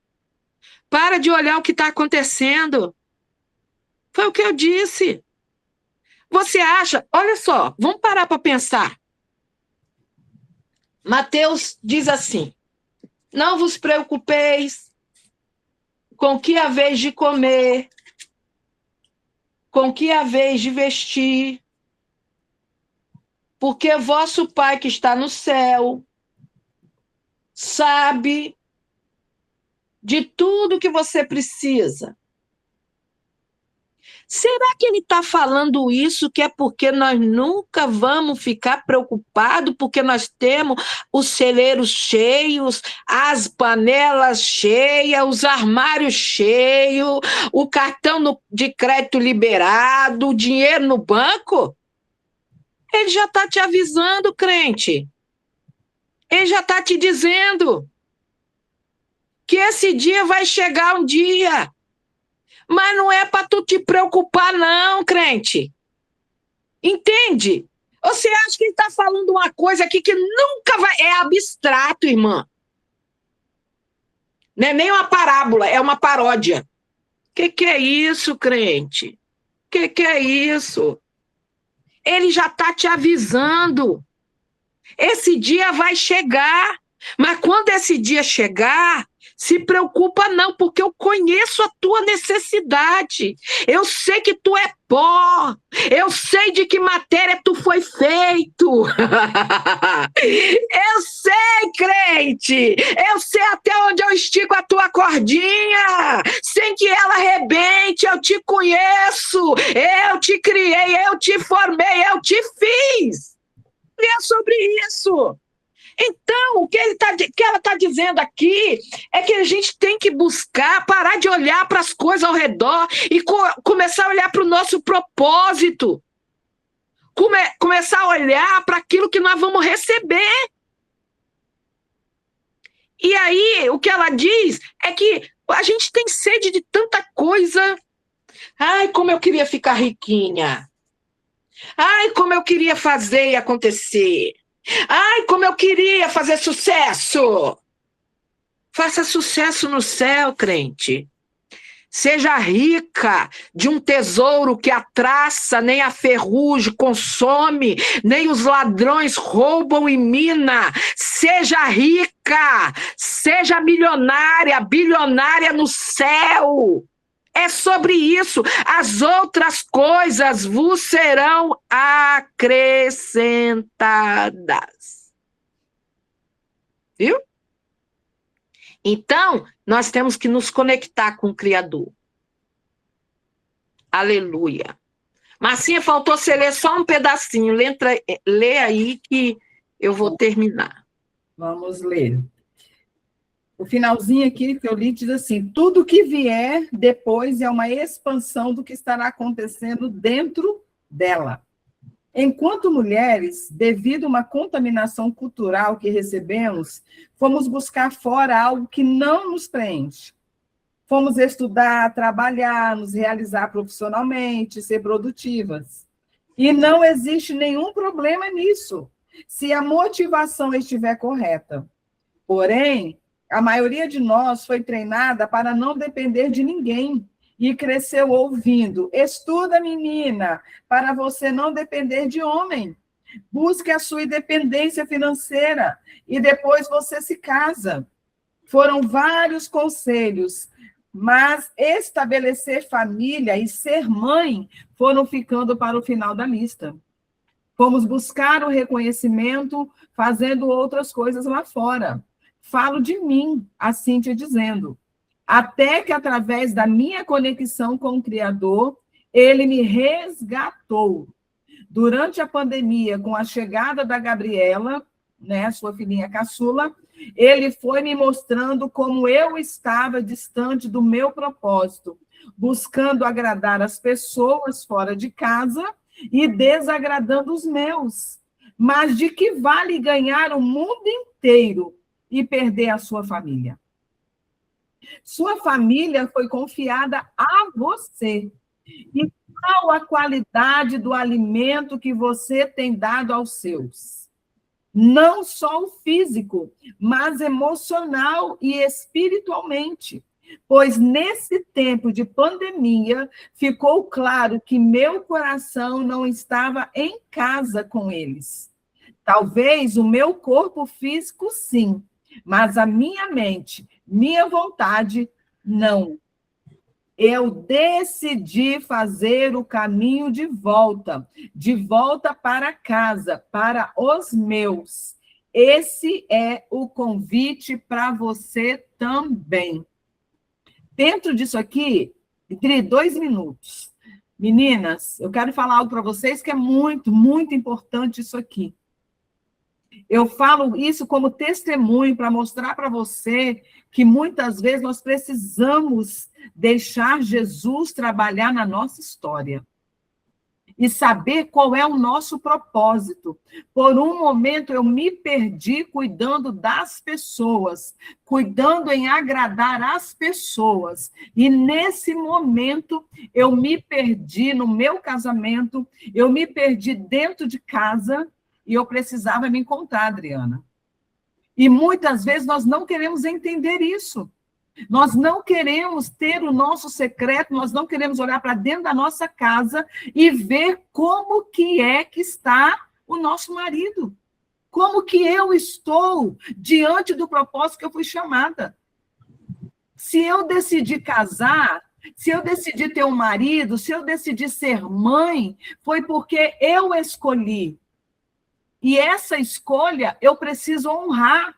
Para de olhar o que está acontecendo. Foi o que eu disse. Você acha... Olha só, vamos parar para pensar. Mateus diz assim, não vos preocupeis com o que haveis de comer, com o que haveis de vestir, porque vosso Pai que está no céu sabe de tudo que você precisa. Será que ele está falando isso que é porque nós nunca vamos ficar preocupados, porque nós temos os celeiros cheios, as panelas cheias, os armários cheios, o cartão de crédito liberado, o dinheiro no banco? Ele já está te avisando, crente. Ele já está te dizendo que esse dia vai chegar um dia. Mas não é para tu te preocupar, não, crente. Entende? Você acha que ele está falando uma coisa aqui que nunca vai... É abstrato, irmã. Não é nem uma parábola, é uma paródia. Que é isso, crente? Que é isso? Ele já está te avisando. Esse dia vai chegar. Mas quando esse dia chegar... Se preocupa não, porque eu conheço a tua necessidade. Eu sei que tu é pó. Eu sei de que matéria tu foi feito. Eu sei, crente. Eu sei até onde eu estico a tua cordinha. Sem que ela arrebente, eu te conheço. Eu te criei, eu te formei, eu te fiz. E é sobre isso. Então, o que ela está dizendo aqui é que a gente tem que buscar, parar de olhar para as coisas ao redor e começar a olhar para o nosso propósito. Começar a olhar para aquilo que nós vamos receber. E aí, o que ela diz é que a gente tem sede de tanta coisa. Ai, como eu queria ficar riquinha. Ai, como eu queria fazer e acontecer. Ai, como eu queria fazer sucesso! Faça sucesso no céu, crente. Seja rica de um tesouro que a traça, nem a ferrugem consome, nem os ladrões roubam e mina. Seja rica, seja milionária, bilionária no céu. É sobre isso. As outras coisas vos serão acrescentadas. Viu? Então, nós temos que nos conectar com o Criador. Aleluia. Marcinha, faltou você ler só um pedacinho. Lê aí que eu vou terminar. Vamos ler. O finalzinho aqui que eu li diz assim, tudo que vier depois é uma expansão do que estará acontecendo dentro dela. Enquanto mulheres, devido a uma contaminação cultural que recebemos, fomos buscar fora algo que não nos preenche. Fomos estudar, trabalhar, nos realizar profissionalmente, ser produtivas. E não existe nenhum problema nisso, se a motivação estiver correta. Porém, a maioria de nós foi treinada para não depender de ninguém e cresceu ouvindo: estuda, menina, para você não depender de homem. Busque a sua independência financeira e depois você se casa. Foram vários conselhos, mas estabelecer família e ser mãe foram ficando para o final da lista. Fomos buscar o reconhecimento fazendo outras coisas lá fora. Falo de mim, a Cíntia dizendo, até que através da minha conexão com o Criador, ele me resgatou. Durante a pandemia, com a chegada da Gabriela, né, sua filhinha caçula, ele foi me mostrando como eu estava distante do meu propósito, buscando agradar as pessoas fora de casa e desagradando os meus. Mas de que vale ganhar o mundo inteiro e perder a sua família? Sua família foi confiada a você. E qual a qualidade do alimento que você tem dado aos seus? Não só o físico, mas emocional e espiritualmente. Pois nesse tempo de pandemia, ficou claro que meu coração não estava em casa com eles. Talvez o meu corpo físico, sim, mas a minha mente, minha vontade, não. Eu decidi fazer o caminho de volta para casa, para os meus. Esse é o convite para você também. Dentro disso aqui, entre 2 minutos. Meninas, eu quero falar algo para vocês que é muito, muito importante isso aqui. Eu falo isso como testemunho para mostrar para você que muitas vezes nós precisamos deixar Jesus trabalhar na nossa história e saber qual é o nosso propósito. Por um momento eu me perdi cuidando das pessoas, cuidando em agradar as pessoas. E nesse momento eu me perdi no meu casamento, eu me perdi dentro de casa e eu precisava me encontrar, Adriana. E muitas vezes nós não queremos entender isso. Nós não queremos ter o nosso secreto, nós não queremos olhar para dentro da nossa casa e ver como que é que está o nosso marido. Como que eu estou diante do propósito que eu fui chamada. Se eu decidir casar, se eu decidir ter um marido, se eu decidir ser mãe, foi porque eu escolhi. E essa escolha eu preciso honrar.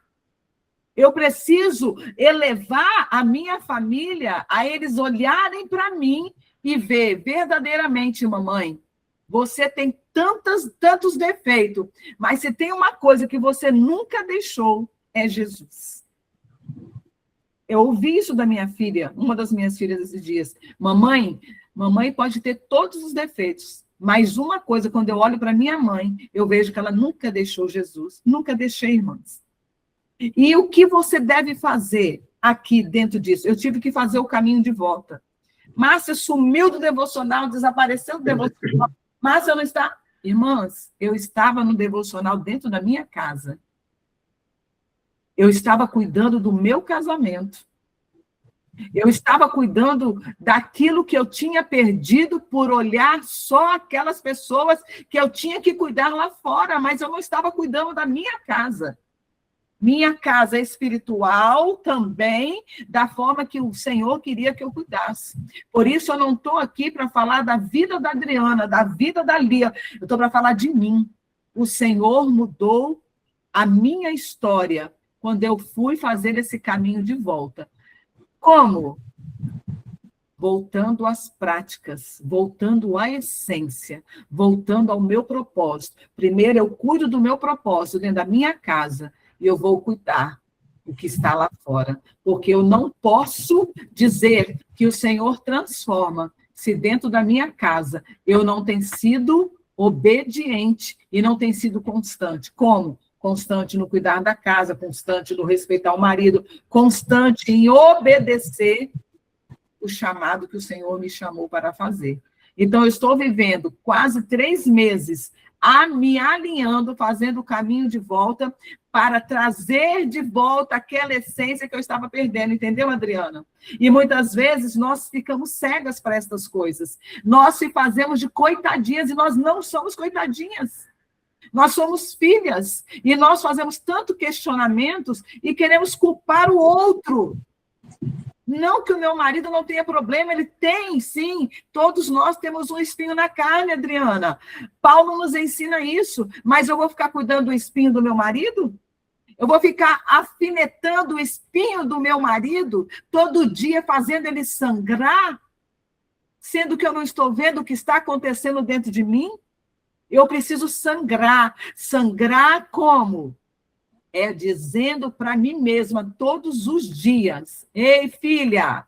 Eu preciso elevar a minha família a eles olharem para mim e ver verdadeiramente, mamãe, você tem tantos defeitos, mas se tem uma coisa que você nunca deixou, é Jesus. Eu ouvi isso da minha filha, uma das minhas filhas esses dias. Mamãe pode ter todos os defeitos, mas uma coisa, quando eu olho para minha mãe, eu vejo que ela nunca deixou Jesus, nunca deixei, irmãs. E o que você deve fazer aqui dentro disso? Eu tive que fazer o caminho de volta. Márcia sumiu do devocional, desapareceu do devocional. Márcia não está... Irmãs, eu estava no devocional dentro da minha casa. Eu estava cuidando do meu casamento. Eu estava cuidando daquilo que eu tinha perdido por olhar só aquelas pessoas que eu tinha que cuidar lá fora, mas eu não estava cuidando da minha casa. Minha casa espiritual também, da forma que o Senhor queria que eu cuidasse. Por isso, eu não estou aqui para falar da vida da Adriana, da vida da Lia. Eu estou para falar de mim. O Senhor mudou a minha história quando eu fui fazer esse caminho de volta. Como? Voltando às práticas, voltando à essência, voltando ao meu propósito. Primeiro, eu cuido do meu propósito dentro da minha casa, e eu vou cuidar do que está lá fora. Porque eu não posso dizer que o Senhor transforma se dentro da minha casa eu não tenho sido obediente e não tem sido constante. Como? Constante no cuidar da casa, constante no respeitar o marido, constante em obedecer o chamado que o Senhor me chamou para fazer. Então, eu estou vivendo quase 3 meses me alinhando, fazendo o caminho de volta para trazer de volta aquela essência que eu estava perdendo, entendeu, Adriana? E muitas vezes nós ficamos cegas para estas coisas. Nós se fazemos de coitadinhas e nós não somos coitadinhas. Nós somos filhas e nós fazemos tanto questionamentos e queremos culpar o outro. Não que o meu marido não tenha problema, ele tem, sim. Todos nós temos um espinho na carne, Adriana. Paulo nos ensina isso, mas eu vou ficar cuidando do espinho do meu marido? Eu vou ficar afinetando o espinho do meu marido todo dia, fazendo ele sangrar, sendo que eu não estou vendo o que está acontecendo dentro de mim? Eu preciso sangrar. Sangrar como? É dizendo para mim mesma todos os dias: ei, filha,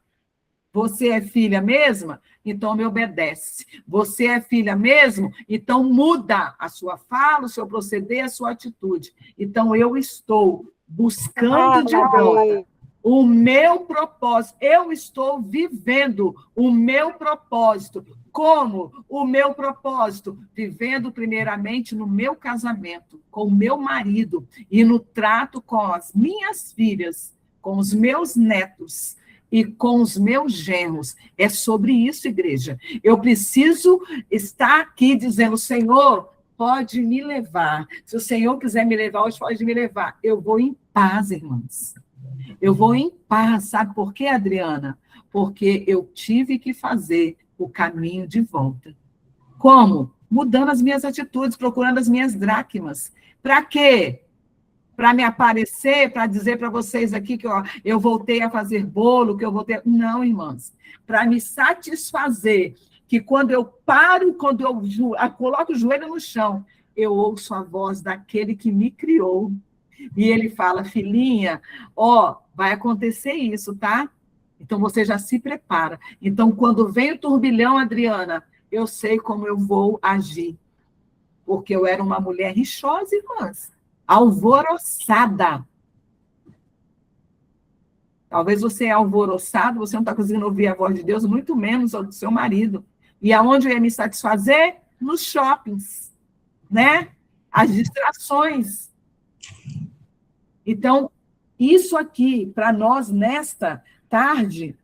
você é filha mesma? Então me obedece. Você é filha mesmo? Então muda a sua fala, o seu proceder, a sua atitude. Então eu estou buscando de volta o meu propósito. Eu estou vivendo o meu propósito. Como o meu propósito? Vivendo primeiramente no meu casamento, com o meu marido, e no trato com as minhas filhas, com os meus netos e com os meus genros. É sobre isso, igreja. Eu preciso estar aqui dizendo: Senhor, pode me levar. Se o Senhor quiser me levar, hoje pode me levar. Eu vou em paz, irmãs. Eu vou em paz. Sabe por quê, Adriana? Porque eu tive que fazer o caminho de volta. Como? Mudando as minhas atitudes, procurando as minhas dracmas. Para quê? Para me aparecer, para dizer para vocês aqui que eu voltei a fazer bolo, que eu voltei... Não, irmãs. Para me satisfazer que quando eu paro, quando eu coloco o joelho no chão, eu ouço a voz daquele que me criou. E ele fala: filhinha, vai acontecer isso, tá? Então, você já se prepara. Então, quando vem o turbilhão, Adriana, eu sei como eu vou agir. Porque eu era uma mulher rixosa, irmãs. Alvoroçada. Talvez você é alvoroçado, você não está conseguindo ouvir a voz de Deus, muito menos a do seu marido. E aonde eu ia me satisfazer? Nos shoppings, né? As distrações. Então, isso aqui, para nós, nesta tarde,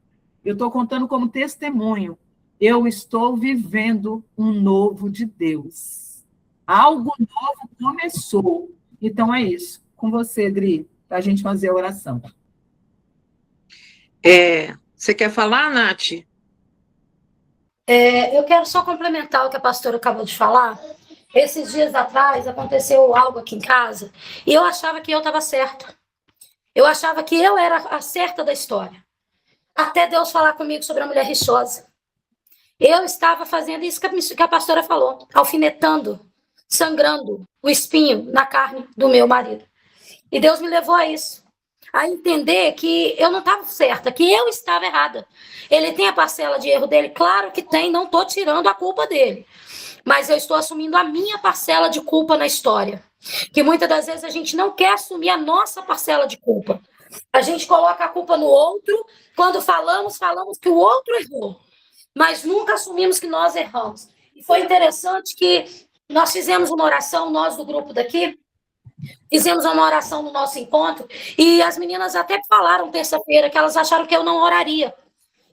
eu estou contando como testemunho. Eu estou vivendo um novo de Deus. Algo novo começou. Então, é isso. Com você, Adri, para a gente fazer a oração. Você quer falar, Nath? Eu quero só complementar o que a pastora acabou de falar. Esses dias atrás aconteceu algo aqui em casa e eu achava que eu estava certa. Eu achava que eu era a certa da história. Até Deus falar comigo sobre a mulher rixosa. Eu estava fazendo isso que a pastora falou, alfinetando, sangrando o espinho na carne do meu marido. E Deus me levou a isso, a entender que eu não estava certa, que eu estava errada. Ele tem a parcela de erro dele? Claro que tem, não estou tirando a culpa dele. Mas eu estou assumindo a minha parcela de culpa na história. Que muitas das vezes a gente não quer assumir a nossa parcela de culpa. A gente coloca a culpa no outro, quando falamos que o outro errou. Mas nunca assumimos que nós erramos. E foi interessante que nós fizemos uma oração, nós do grupo daqui, fizemos uma oração no nosso encontro, e as meninas até falaram terça-feira que elas acharam que eu não oraria.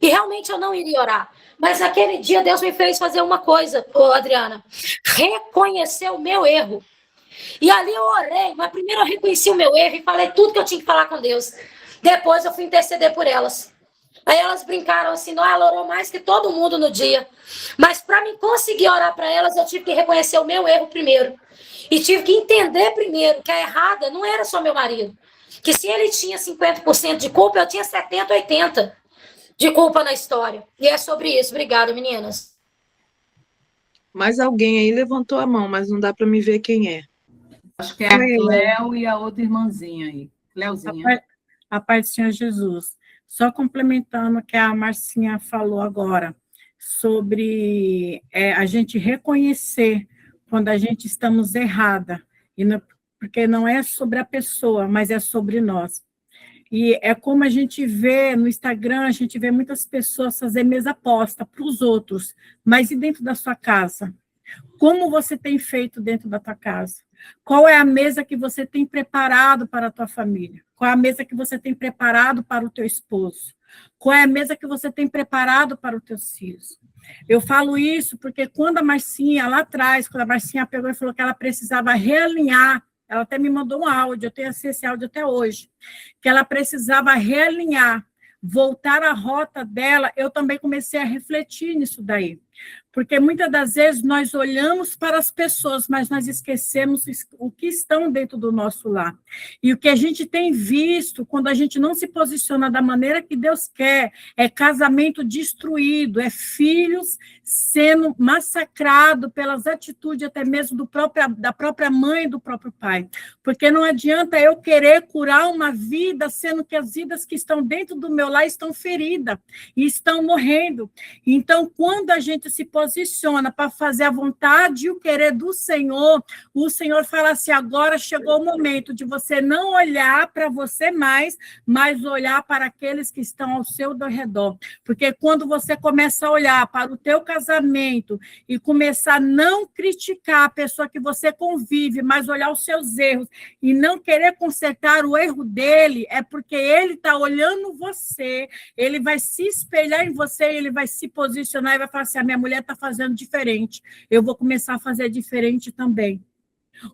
E realmente eu não iria orar. Mas naquele dia Deus me fez fazer uma coisa, Adriana, reconhecer o meu erro. E ali eu orei, mas primeiro eu reconheci o meu erro e falei tudo que eu tinha que falar com Deus. Depois eu fui interceder por elas. Aí elas brincaram assim: não, ela orou mais que todo mundo no dia. Mas para mim conseguir orar para elas, eu tive que reconhecer o meu erro primeiro. E tive que entender primeiro que a errada não era só meu marido. Que se ele tinha 50% de culpa, eu tinha 70%, 80% de culpa na história. E é sobre isso. Obrigada, meninas. Mais alguém aí levantou a mão, mas não dá para me ver quem é. Acho que é a Cléo e a outra irmãzinha aí. Cléuzinha. A paz do Senhor Jesus. Só complementando o que a Marcinha falou agora, sobre a gente reconhecer, quando a gente estamos errada, porque não é sobre a pessoa, mas é sobre nós. E é como a gente vê no Instagram, a gente vê muitas pessoas fazer mesa posta para os outros, mas e dentro da sua casa? Como você tem feito dentro da tua casa? Qual é a mesa que você tem preparado para a tua família? Qual é a mesa que você tem preparado para o teu esposo? Qual é a mesa que você tem preparado para os teus filhos? Eu falo isso porque quando a Marcinha, lá atrás, quando a Marcinha pegou e falou que ela precisava realinhar, ela até me mandou um áudio, eu tenho esse áudio até hoje, que ela precisava realinhar, voltar à rota dela, eu também comecei a refletir nisso daí. Porque muitas das vezes nós olhamos para as pessoas, mas nós esquecemos o que estão dentro do nosso lar. E o que a gente tem visto, quando a gente não se posiciona da maneira que Deus quer, é casamento destruído, é filhos sendo massacrados pelas atitudes até mesmo da própria mãe e do próprio pai. Porque não adianta eu querer curar uma vida, sendo que as vidas que estão dentro do meu lar estão feridas e estão morrendo. Então, quando a gente se posiciona para fazer a vontade e o querer do Senhor, o Senhor fala assim, agora chegou o momento de você não olhar para você mais, mas olhar para aqueles que estão ao seu redor. Porque quando você começa a olhar para o teu casamento e começar a não criticar a pessoa que você convive, mas olhar os seus erros e não querer consertar o erro dele, é porque ele está olhando você, ele vai se espelhar em você, ele vai se posicionar e vai falar assim, a minha mulher está fazendo diferente, eu vou começar a fazer diferente também.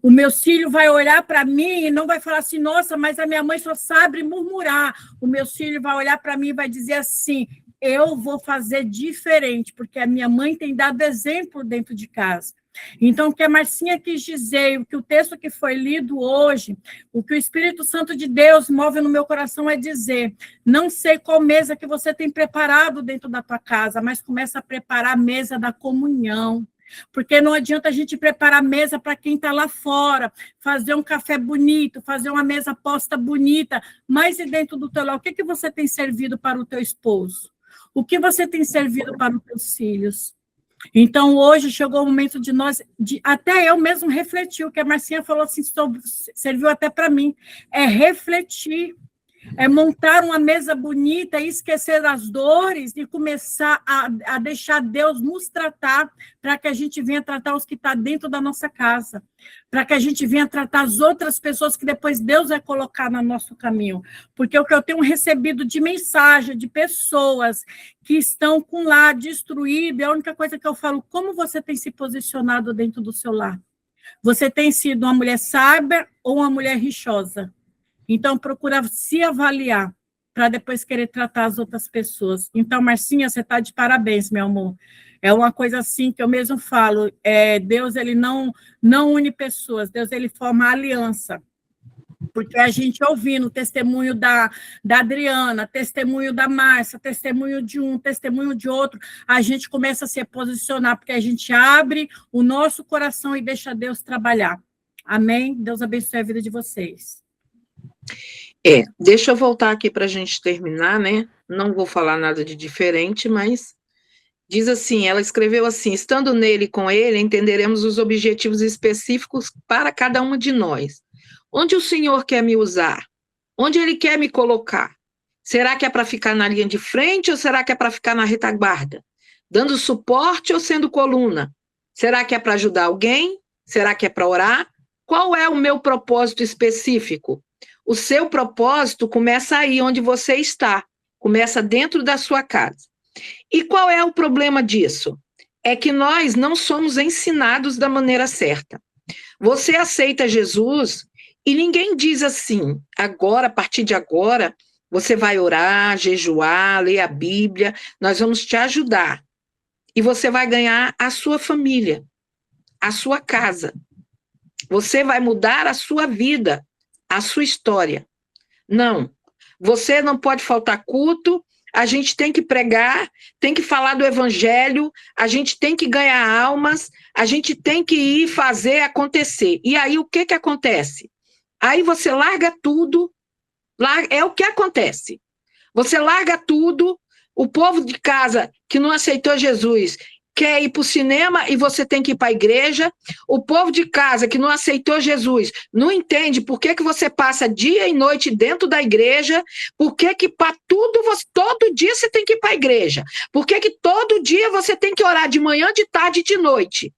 O meu filho vai olhar para mim e não vai falar assim, nossa, mas a minha mãe só sabe murmurar. O meu filho vai olhar para mim e vai dizer assim, eu vou fazer diferente, porque a minha mãe tem dado exemplo dentro de casa. Então, o que a Marcinha quis dizer, o que o texto que foi lido hoje, o que o Espírito Santo de Deus move no meu coração é dizer, não sei qual mesa que você tem preparado dentro da tua casa, mas começa a preparar a mesa da comunhão. Porque não adianta a gente preparar mesa para quem está lá fora, fazer um café bonito, fazer uma mesa posta bonita, mas e dentro do teu lar, o que você tem servido para o teu esposo? O que você tem servido para os teus filhos? Então, hoje chegou o momento de nós, até eu mesmo refletir, o que a Marcinha falou assim, serviu até para mim, é refletir, é montar uma mesa bonita e esquecer as dores e começar a deixar Deus nos tratar para que a gente venha tratar os que estão dentro da nossa casa, para que a gente venha tratar as outras pessoas que depois Deus vai colocar no nosso caminho. Porque o que eu tenho recebido de mensagem de pessoas que estão com o lar destruído, é a única coisa que eu falo, como você tem se posicionado dentro do seu lar? Você tem sido uma mulher sábia ou uma mulher rixosa? Então, procura se avaliar para depois querer tratar as outras pessoas. Então, Marcinha, você está de parabéns, meu amor. É uma coisa assim que eu mesmo falo, Deus ele não une pessoas, Deus ele forma aliança. Porque a gente ouvindo o testemunho da Adriana, testemunho da Márcia, testemunho de um, testemunho de outro, a gente começa a se posicionar, porque a gente abre o nosso coração e deixa Deus trabalhar. Amém? Deus abençoe a vida de vocês. Deixa eu voltar aqui para a gente terminar, né? Não vou falar nada de diferente, mas diz assim, ela escreveu assim, estando nele e com ele, entenderemos os objetivos específicos para cada uma de nós. Onde o Senhor quer me usar? Onde Ele quer me colocar? Será que é para ficar na linha de frente ou será que é para ficar na retaguarda? Dando suporte ou sendo coluna? Será que é para ajudar alguém? Será que é para orar? Qual é o meu propósito específico? O seu propósito começa aí onde você está, começa dentro da sua casa. E qual é o problema disso? É que nós não somos ensinados da maneira certa. Você aceita Jesus e ninguém diz assim, agora, a partir de agora, você vai orar, jejuar, ler a Bíblia, nós vamos te ajudar. E você vai ganhar a sua família, a sua casa. Você vai mudar a sua vida, a sua história. Não, você não pode faltar culto, a gente tem que pregar, tem que falar do evangelho, a gente tem que ganhar almas, a gente tem que ir fazer acontecer. E aí o que acontece? Aí você larga tudo, é o que acontece. Você larga tudo, o povo de casa que não aceitou Jesus quer ir para o cinema e você tem que ir para a igreja. O povo de casa que não aceitou Jesus não entende por que você passa dia e noite dentro da igreja, por que para tudo, todo dia você tem que ir para a igreja, por que todo dia você tem que orar de manhã, de tarde e de noite.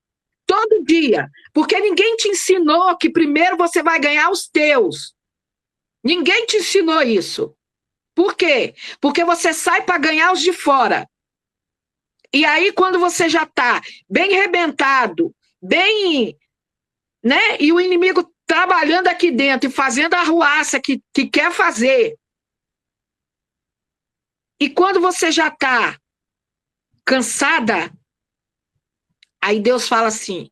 Todo dia. Porque ninguém te ensinou que primeiro você vai ganhar os teus. Ninguém te ensinou isso. Por quê? Porque você sai para ganhar os de fora. E aí, quando você já está bem arrebentado, bem, né? E o inimigo trabalhando aqui dentro e fazendo a arruaça que quer fazer. E quando você já está cansada, aí Deus fala assim,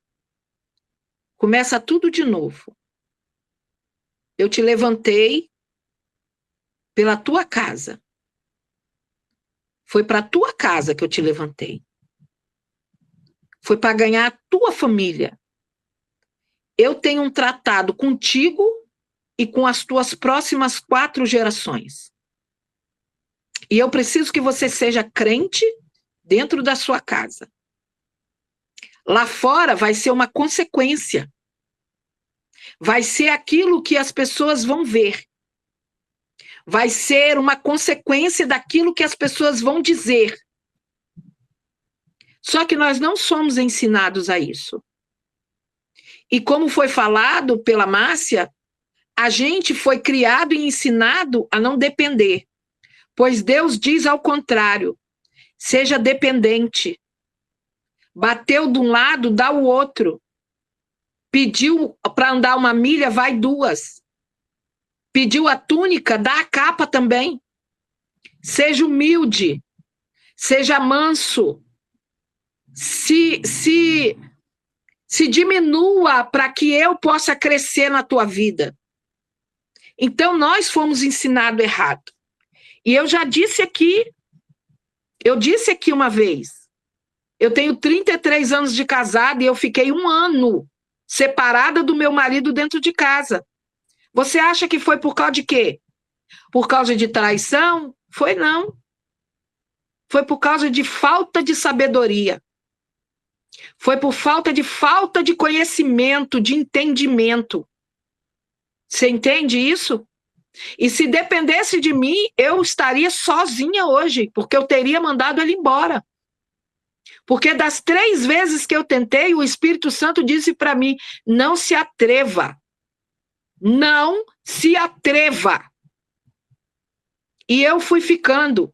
começa tudo de novo. Eu te levantei pela tua casa. Foi para a tua casa que eu te levantei. Foi para ganhar a tua família. Eu tenho um tratado contigo e com as tuas próximas 4 gerações. E eu preciso que você seja crente dentro da sua casa. Lá fora vai ser uma consequência. Vai ser aquilo que as pessoas vão ver. Vai ser uma consequência daquilo que as pessoas vão dizer. Só que nós não somos ensinados a isso. E como foi falado pela Márcia, a gente foi criado e ensinado a não depender. Pois Deus diz ao contrário, seja dependente. Bateu de um lado, dá o outro. Pediu para andar 1 milha, vai 2. Pediu a túnica, dá a capa também. Seja humilde, seja manso, se diminua para que eu possa crescer na tua vida. Então, nós fomos ensinados errado. E eu já disse aqui, uma vez, eu tenho 33 anos de casada e eu fiquei 1 ano separada do meu marido dentro de casa. Você acha que foi por causa de quê? Por causa de traição? Foi não. Foi por causa de falta de sabedoria. Foi por falta de conhecimento, de entendimento. Você entende isso? E se dependesse de mim, eu estaria sozinha hoje, porque eu teria mandado ele embora. Porque das 3 vezes que eu tentei, o Espírito Santo disse para mim, não se atreva. Não se atreva. E eu fui ficando.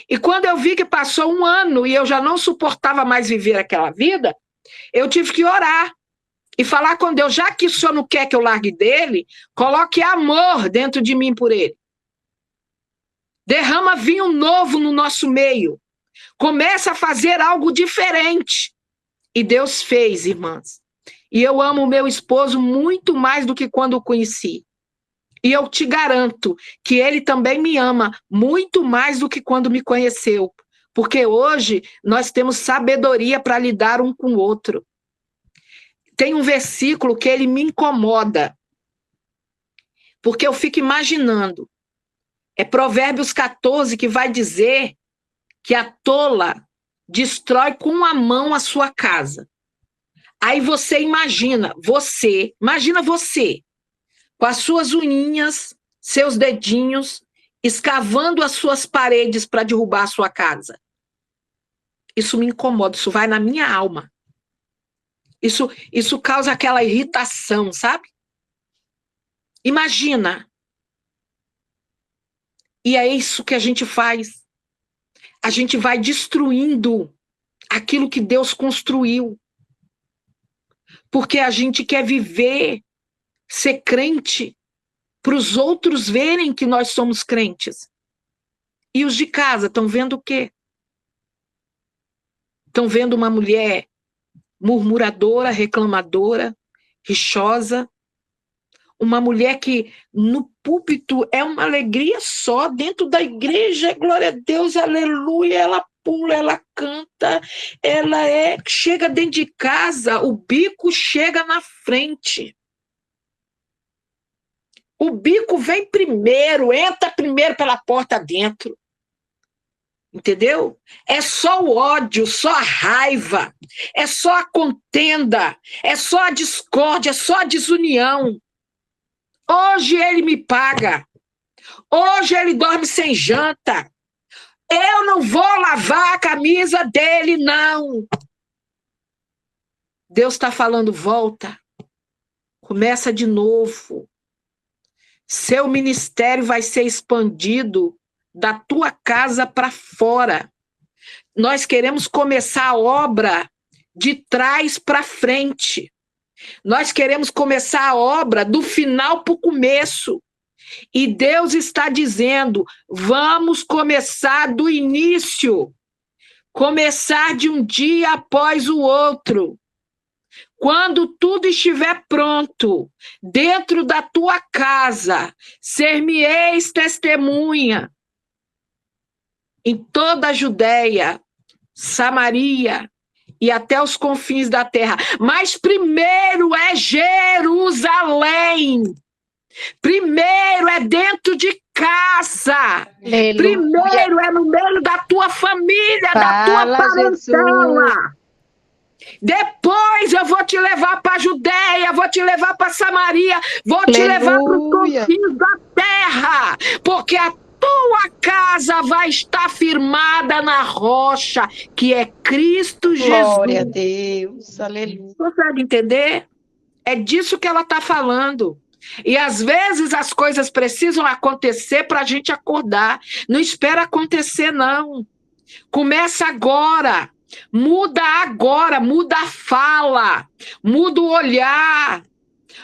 E quando eu vi que passou 1 ano e eu já não suportava mais viver aquela vida, eu tive que orar e falar com Deus, já que o Senhor não quer que eu largue dele, coloque amor dentro de mim por ele. Derrama vinho novo no nosso meio. Começa a fazer algo diferente. E Deus fez, irmãs. E eu amo o meu esposo muito mais do que quando o conheci. E eu te garanto que ele também me ama muito mais do que quando me conheceu. Porque hoje nós temos sabedoria para lidar um com o outro. Tem um versículo que ele me incomoda. Porque eu fico imaginando. É Provérbios 14 que vai dizer que a tola destrói com a mão a sua casa. Aí você imagina você, com as suas unhinhas, seus dedinhos, escavando as suas paredes para derrubar a sua casa. Isso me incomoda, isso vai na minha alma. Isso causa aquela irritação, sabe? Imagina. E é isso que a gente faz. A gente vai destruindo aquilo que Deus construiu. Porque a gente quer viver, ser crente, para os outros verem que nós somos crentes. E os de casa estão vendo o quê? Estão vendo uma mulher murmuradora, reclamadora, rixosa, uma mulher que no púlpito é uma alegria só, dentro da igreja, glória a Deus, aleluia, ela pula, ela canta, chega dentro de casa, o bico chega na frente. O bico vem primeiro, entra primeiro pela porta dentro. Entendeu? É só o ódio, só a raiva, é só a contenda, é só a discórdia, é só a desunião. Hoje ele me paga, hoje ele dorme sem janta. Eu não vou lavar a camisa dele, não. Deus está falando, volta, começa de novo. Seu ministério vai ser expandido da tua casa para fora. Nós queremos começar a obra de trás para frente. Nós queremos começar a obra do final para o começo. E Deus está dizendo, vamos começar do início. Começar de um dia após o outro. Quando tudo estiver pronto, dentro da tua casa, ser-me-eis testemunha em toda a Judéia, Samaria e até os confins da terra. Mas primeiro é Jerusalém. Primeiro é dentro de casa. Aleluia. Primeiro é no meio da tua família, da tua parentela. Depois eu vou te levar para a Judéia, vou te levar para Samaria, vou te levar para os confins da terra, porque a tua casa vai estar firmada na rocha, que é Cristo Jesus. Glória a Deus, aleluia. Consegue entender? É disso que ela está falando. E às vezes as coisas precisam acontecer para a gente acordar. Não espera acontecer, não. Começa agora. Muda agora, muda a fala, muda o olhar,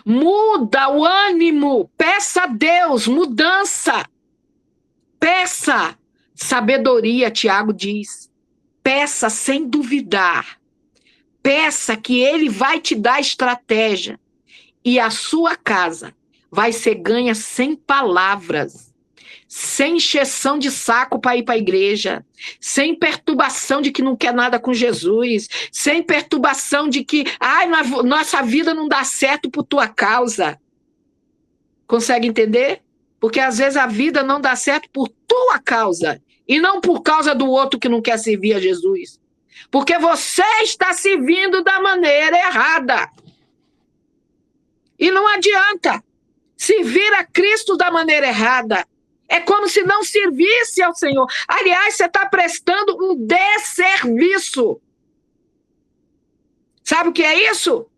muda o ânimo. Peça a Deus mudança. Peça sabedoria, Tiago diz. Peça sem duvidar. Peça que ele vai te dar estratégia. E a sua casa vai ser ganha sem palavras, sem encheção de saco para ir para a igreja, sem perturbação de que não quer nada com Jesus, sem perturbação de que nossa vida não dá certo por tua causa. Consegue entender? Porque às vezes a vida não dá certo por tua causa e não por causa do outro que não quer servir a Jesus. Porque você está servindo da maneira errada. E não adianta servir a Cristo da maneira errada. É como se não servisse ao Senhor. Aliás, você está prestando um desserviço. Sabe o que é isso?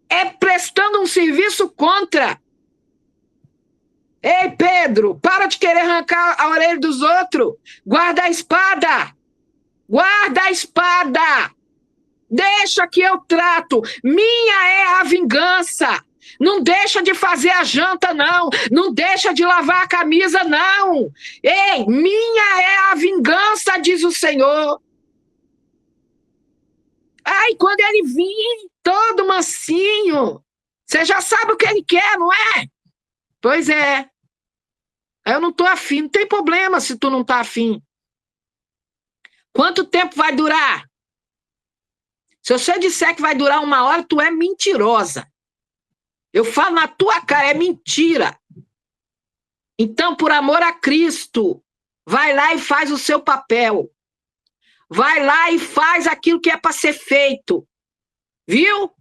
É prestando um serviço contra. Ei, Pedro, para de querer arrancar a orelha dos outros. Guarda a espada. Guarda a espada. Deixa que eu trato. Minha é a vingança. Não deixa de fazer a janta, não. Não deixa de lavar a camisa, não. Ei, minha é a vingança, diz o Senhor. Ai, quando ele vir todo mansinho, você já sabe o que ele quer, não é? Pois é. Eu não estou afim. Não tem problema se tu não está afim. Quanto tempo vai durar? Se você disser que vai durar 1 hora, tu é mentirosa. Eu falo na tua cara, é mentira. Então, por amor a Cristo, vai lá e faz o seu papel. Vai lá e faz aquilo que é para ser feito. Viu?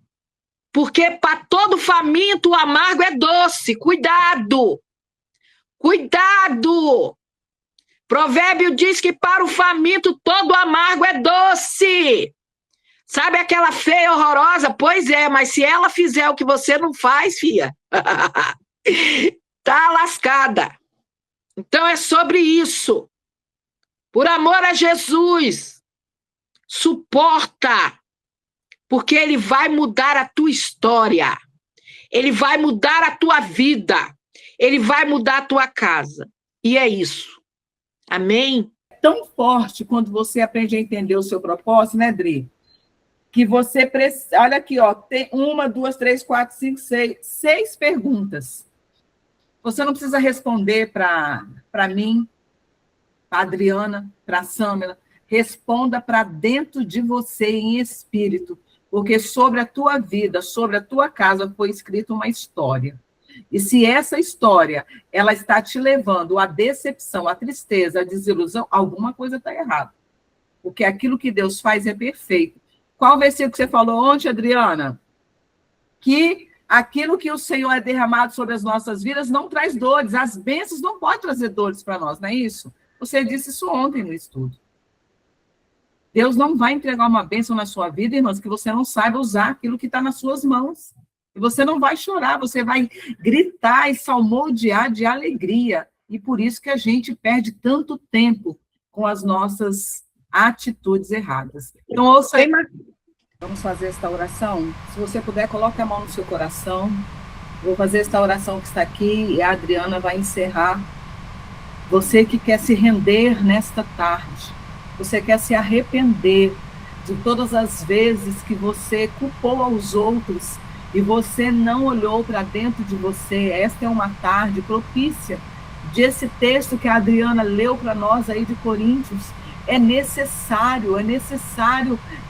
Porque para todo faminto o amargo é doce. Cuidado! Cuidado! Provérbio diz que para o faminto todo amargo é doce. Sabe aquela feia horrorosa? Pois é, mas se ela fizer o que você não faz, filha, tá lascada. Então é sobre isso. Por amor a Jesus, suporta, porque ele vai mudar a tua história. Ele vai mudar a tua vida. Ele vai mudar a tua casa. E é isso. Amém? É tão forte quando você aprende a entender o seu propósito, né, Dri? Que você precisa... Olha aqui, ó, tem 1, 2, 3, 4, 5, 6 perguntas. Você não precisa responder para mim, para a Adriana, para a Sâmela. Responda para dentro de você em espírito, porque sobre a tua vida, sobre a tua casa foi escrita uma história. E se essa história, ela está te levando à decepção, à tristeza, à desilusão, alguma coisa está errada. Porque aquilo que Deus faz é perfeito. Qual versículo que você falou ontem, Adriana? Que aquilo que o Senhor é derramado sobre as nossas vidas não traz dores. As bênçãos não podem trazer dores para nós, não é isso? Você disse isso ontem no estudo. Deus não vai entregar uma bênção na sua vida, irmãos, que você não saiba usar aquilo que está nas suas mãos. E você não vai chorar, você vai gritar e salmodiar de alegria. E por isso que a gente perde tanto tempo com as nossas atitudes erradas. Então, ouça aí. Vamos fazer esta oração? Se você puder, coloque a mão no seu coração. Vou fazer esta oração que está aqui e a Adriana vai encerrar. Você que quer se render nesta tarde, você quer se arrepender de todas as vezes que você culpou aos outros e você não olhou para dentro de você. Esta é uma tarde propícia desse texto que a Adriana leu para nós aí de Coríntios. É necessário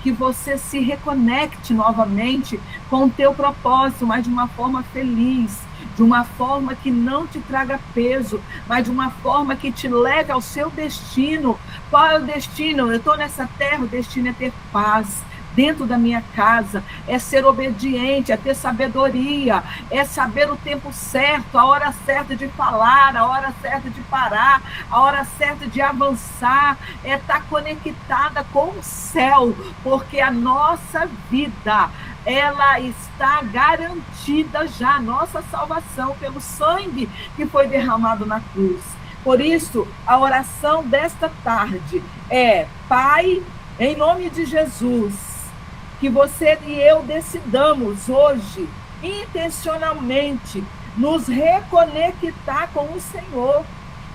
que você se reconecte novamente com o teu propósito, mas de uma forma feliz, de uma forma que não te traga peso, mas de uma forma que te leve ao seu destino. Qual é o destino? Eu estou nessa terra, o destino é ter paz dentro da minha casa, é ser obediente, é ter sabedoria, é saber o tempo certo, a hora certa de falar, a hora certa de parar, a hora certa de avançar, é estar conectada com o céu, porque a nossa vida, ela está garantida já, a nossa salvação pelo sangue que foi derramado na cruz. Por isso, a oração desta tarde é: Pai, em nome de Jesus, que você e eu decidamos hoje, intencionalmente, nos reconectar com o Senhor,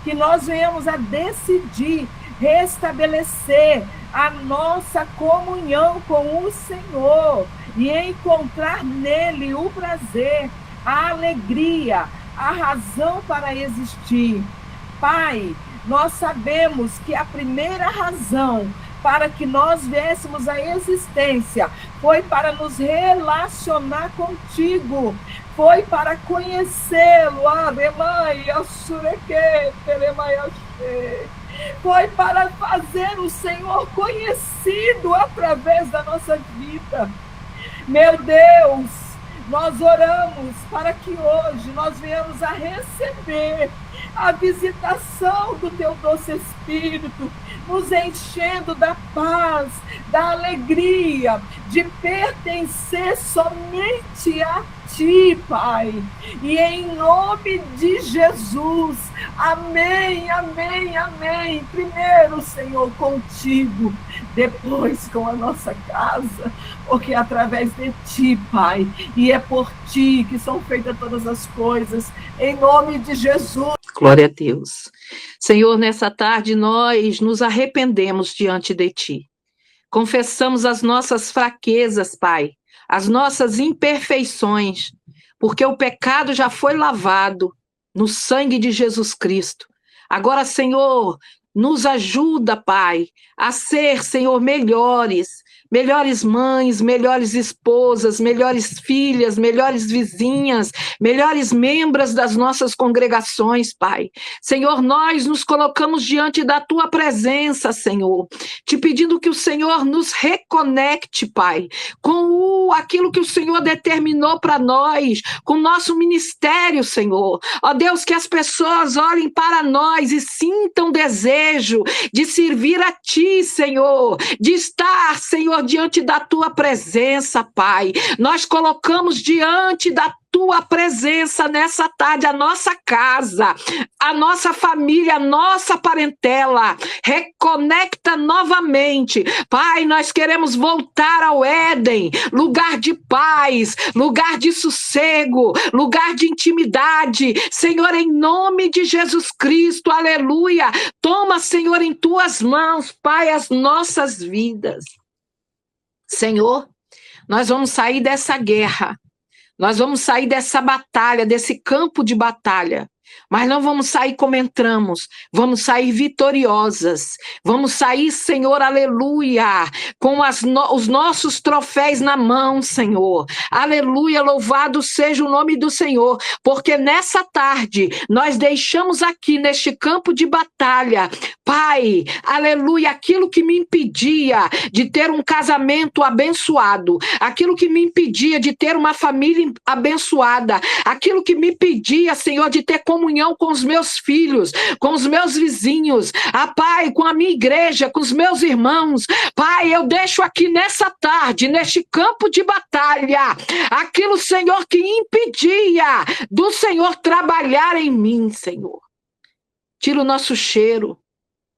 que nós venhamos a decidir restabelecer a nossa comunhão com o Senhor e encontrar nele o prazer, a alegria, a razão para existir. Pai, nós sabemos que a primeira razão para que nós viéssemos à existência foi para nos relacionar contigo, foi para conhecê-lo, foi para fazer o Senhor conhecido através da nossa vida. Meu Deus, nós oramos para que hoje nós venhamos a receber a visitação do teu doce Espírito, nos enchendo da paz, da alegria, de pertencer somente a Ti, Pai. E em nome de Jesus, amém, amém, amém. Primeiro, Senhor, contigo, depois com a nossa casa, porque é através de Ti, Pai, e é por Ti que são feitas todas as coisas, em nome de Jesus. Glória a Deus. Senhor, nessa tarde nós nos arrependemos diante de Ti. Confessamos as nossas fraquezas, Pai, as nossas imperfeições, porque o pecado já foi lavado no sangue de Jesus Cristo. Agora, Senhor, nos ajuda, Pai, a ser, Senhor, melhores mães, melhores esposas, melhores filhas, melhores vizinhas, melhores membros das nossas congregações, Pai. Senhor, nós nos colocamos diante da Tua presença, Senhor, te pedindo que o Senhor nos reconecte, Pai, com aquilo que o Senhor determinou para nós, com o nosso ministério, Senhor. Ó Deus, que as pessoas olhem para nós e sintam desejo de servir a Ti, Senhor, de estar, Senhor, diante da Tua presença, Pai. Nós colocamos diante da Tua presença nessa tarde a nossa casa, a nossa família, a nossa parentela. Reconecta novamente. Pai, nós queremos voltar ao Éden, lugar de paz, lugar de sossego, lugar de intimidade. Senhor, em nome de Jesus Cristo, aleluia. Toma, Senhor, em Tuas mãos, Pai, as nossas vidas. Senhor, nós vamos sair dessa guerra, nós vamos sair dessa batalha, desse campo de batalha, Mas não vamos sair como entramos, vamos sair vitoriosas, vamos sair, Senhor, aleluia, com os nossos troféus na mão, Senhor. Aleluia, louvado seja o nome do Senhor, porque nessa tarde nós deixamos aqui neste campo de batalha, Pai, aleluia, aquilo que me impedia de ter um casamento abençoado, aquilo que me impedia de ter uma família abençoada, aquilo que me impedia, Senhor, de ter comunhão com os meus filhos, com os meus vizinhos, Pai, com a minha igreja, com os meus irmãos. Pai, eu deixo aqui nessa tarde, neste campo de batalha, aquilo, Senhor, que impedia do Senhor trabalhar em mim, Senhor. Tira o nosso cheiro,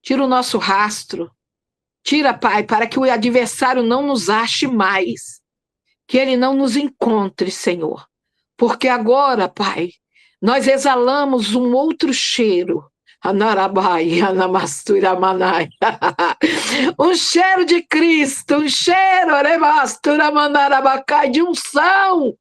tira o nosso rastro, tira, Pai, para que o adversário não nos ache mais, que ele não nos encontre, Senhor. Porque agora, Pai, nós exalamos um outro cheiro, um cheiro de Cristo, um cheiro de unção,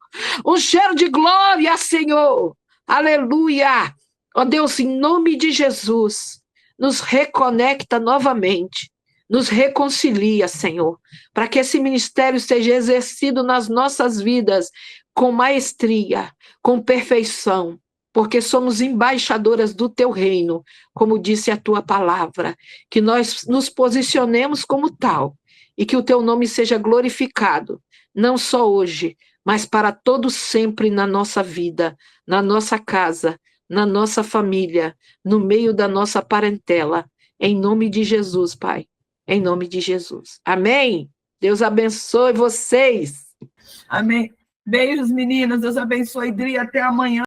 um cheiro de glória, Senhor. Aleluia. Ó Deus, em nome de Jesus, nos reconecta novamente, nos reconcilia, Senhor, para que esse ministério seja exercido nas nossas vidas com maestria, com perfeição, porque somos embaixadoras do teu reino, como disse a tua palavra, que nós nos posicionemos como tal e que o teu nome seja glorificado, não só hoje, mas para todo sempre na nossa vida, na nossa casa, na nossa família, no meio da nossa parentela, em nome de Jesus, Pai, em nome de Jesus. Amém? Deus abençoe vocês. Amém. Beijos, meninas. Deus abençoe, Dri. Até amanhã.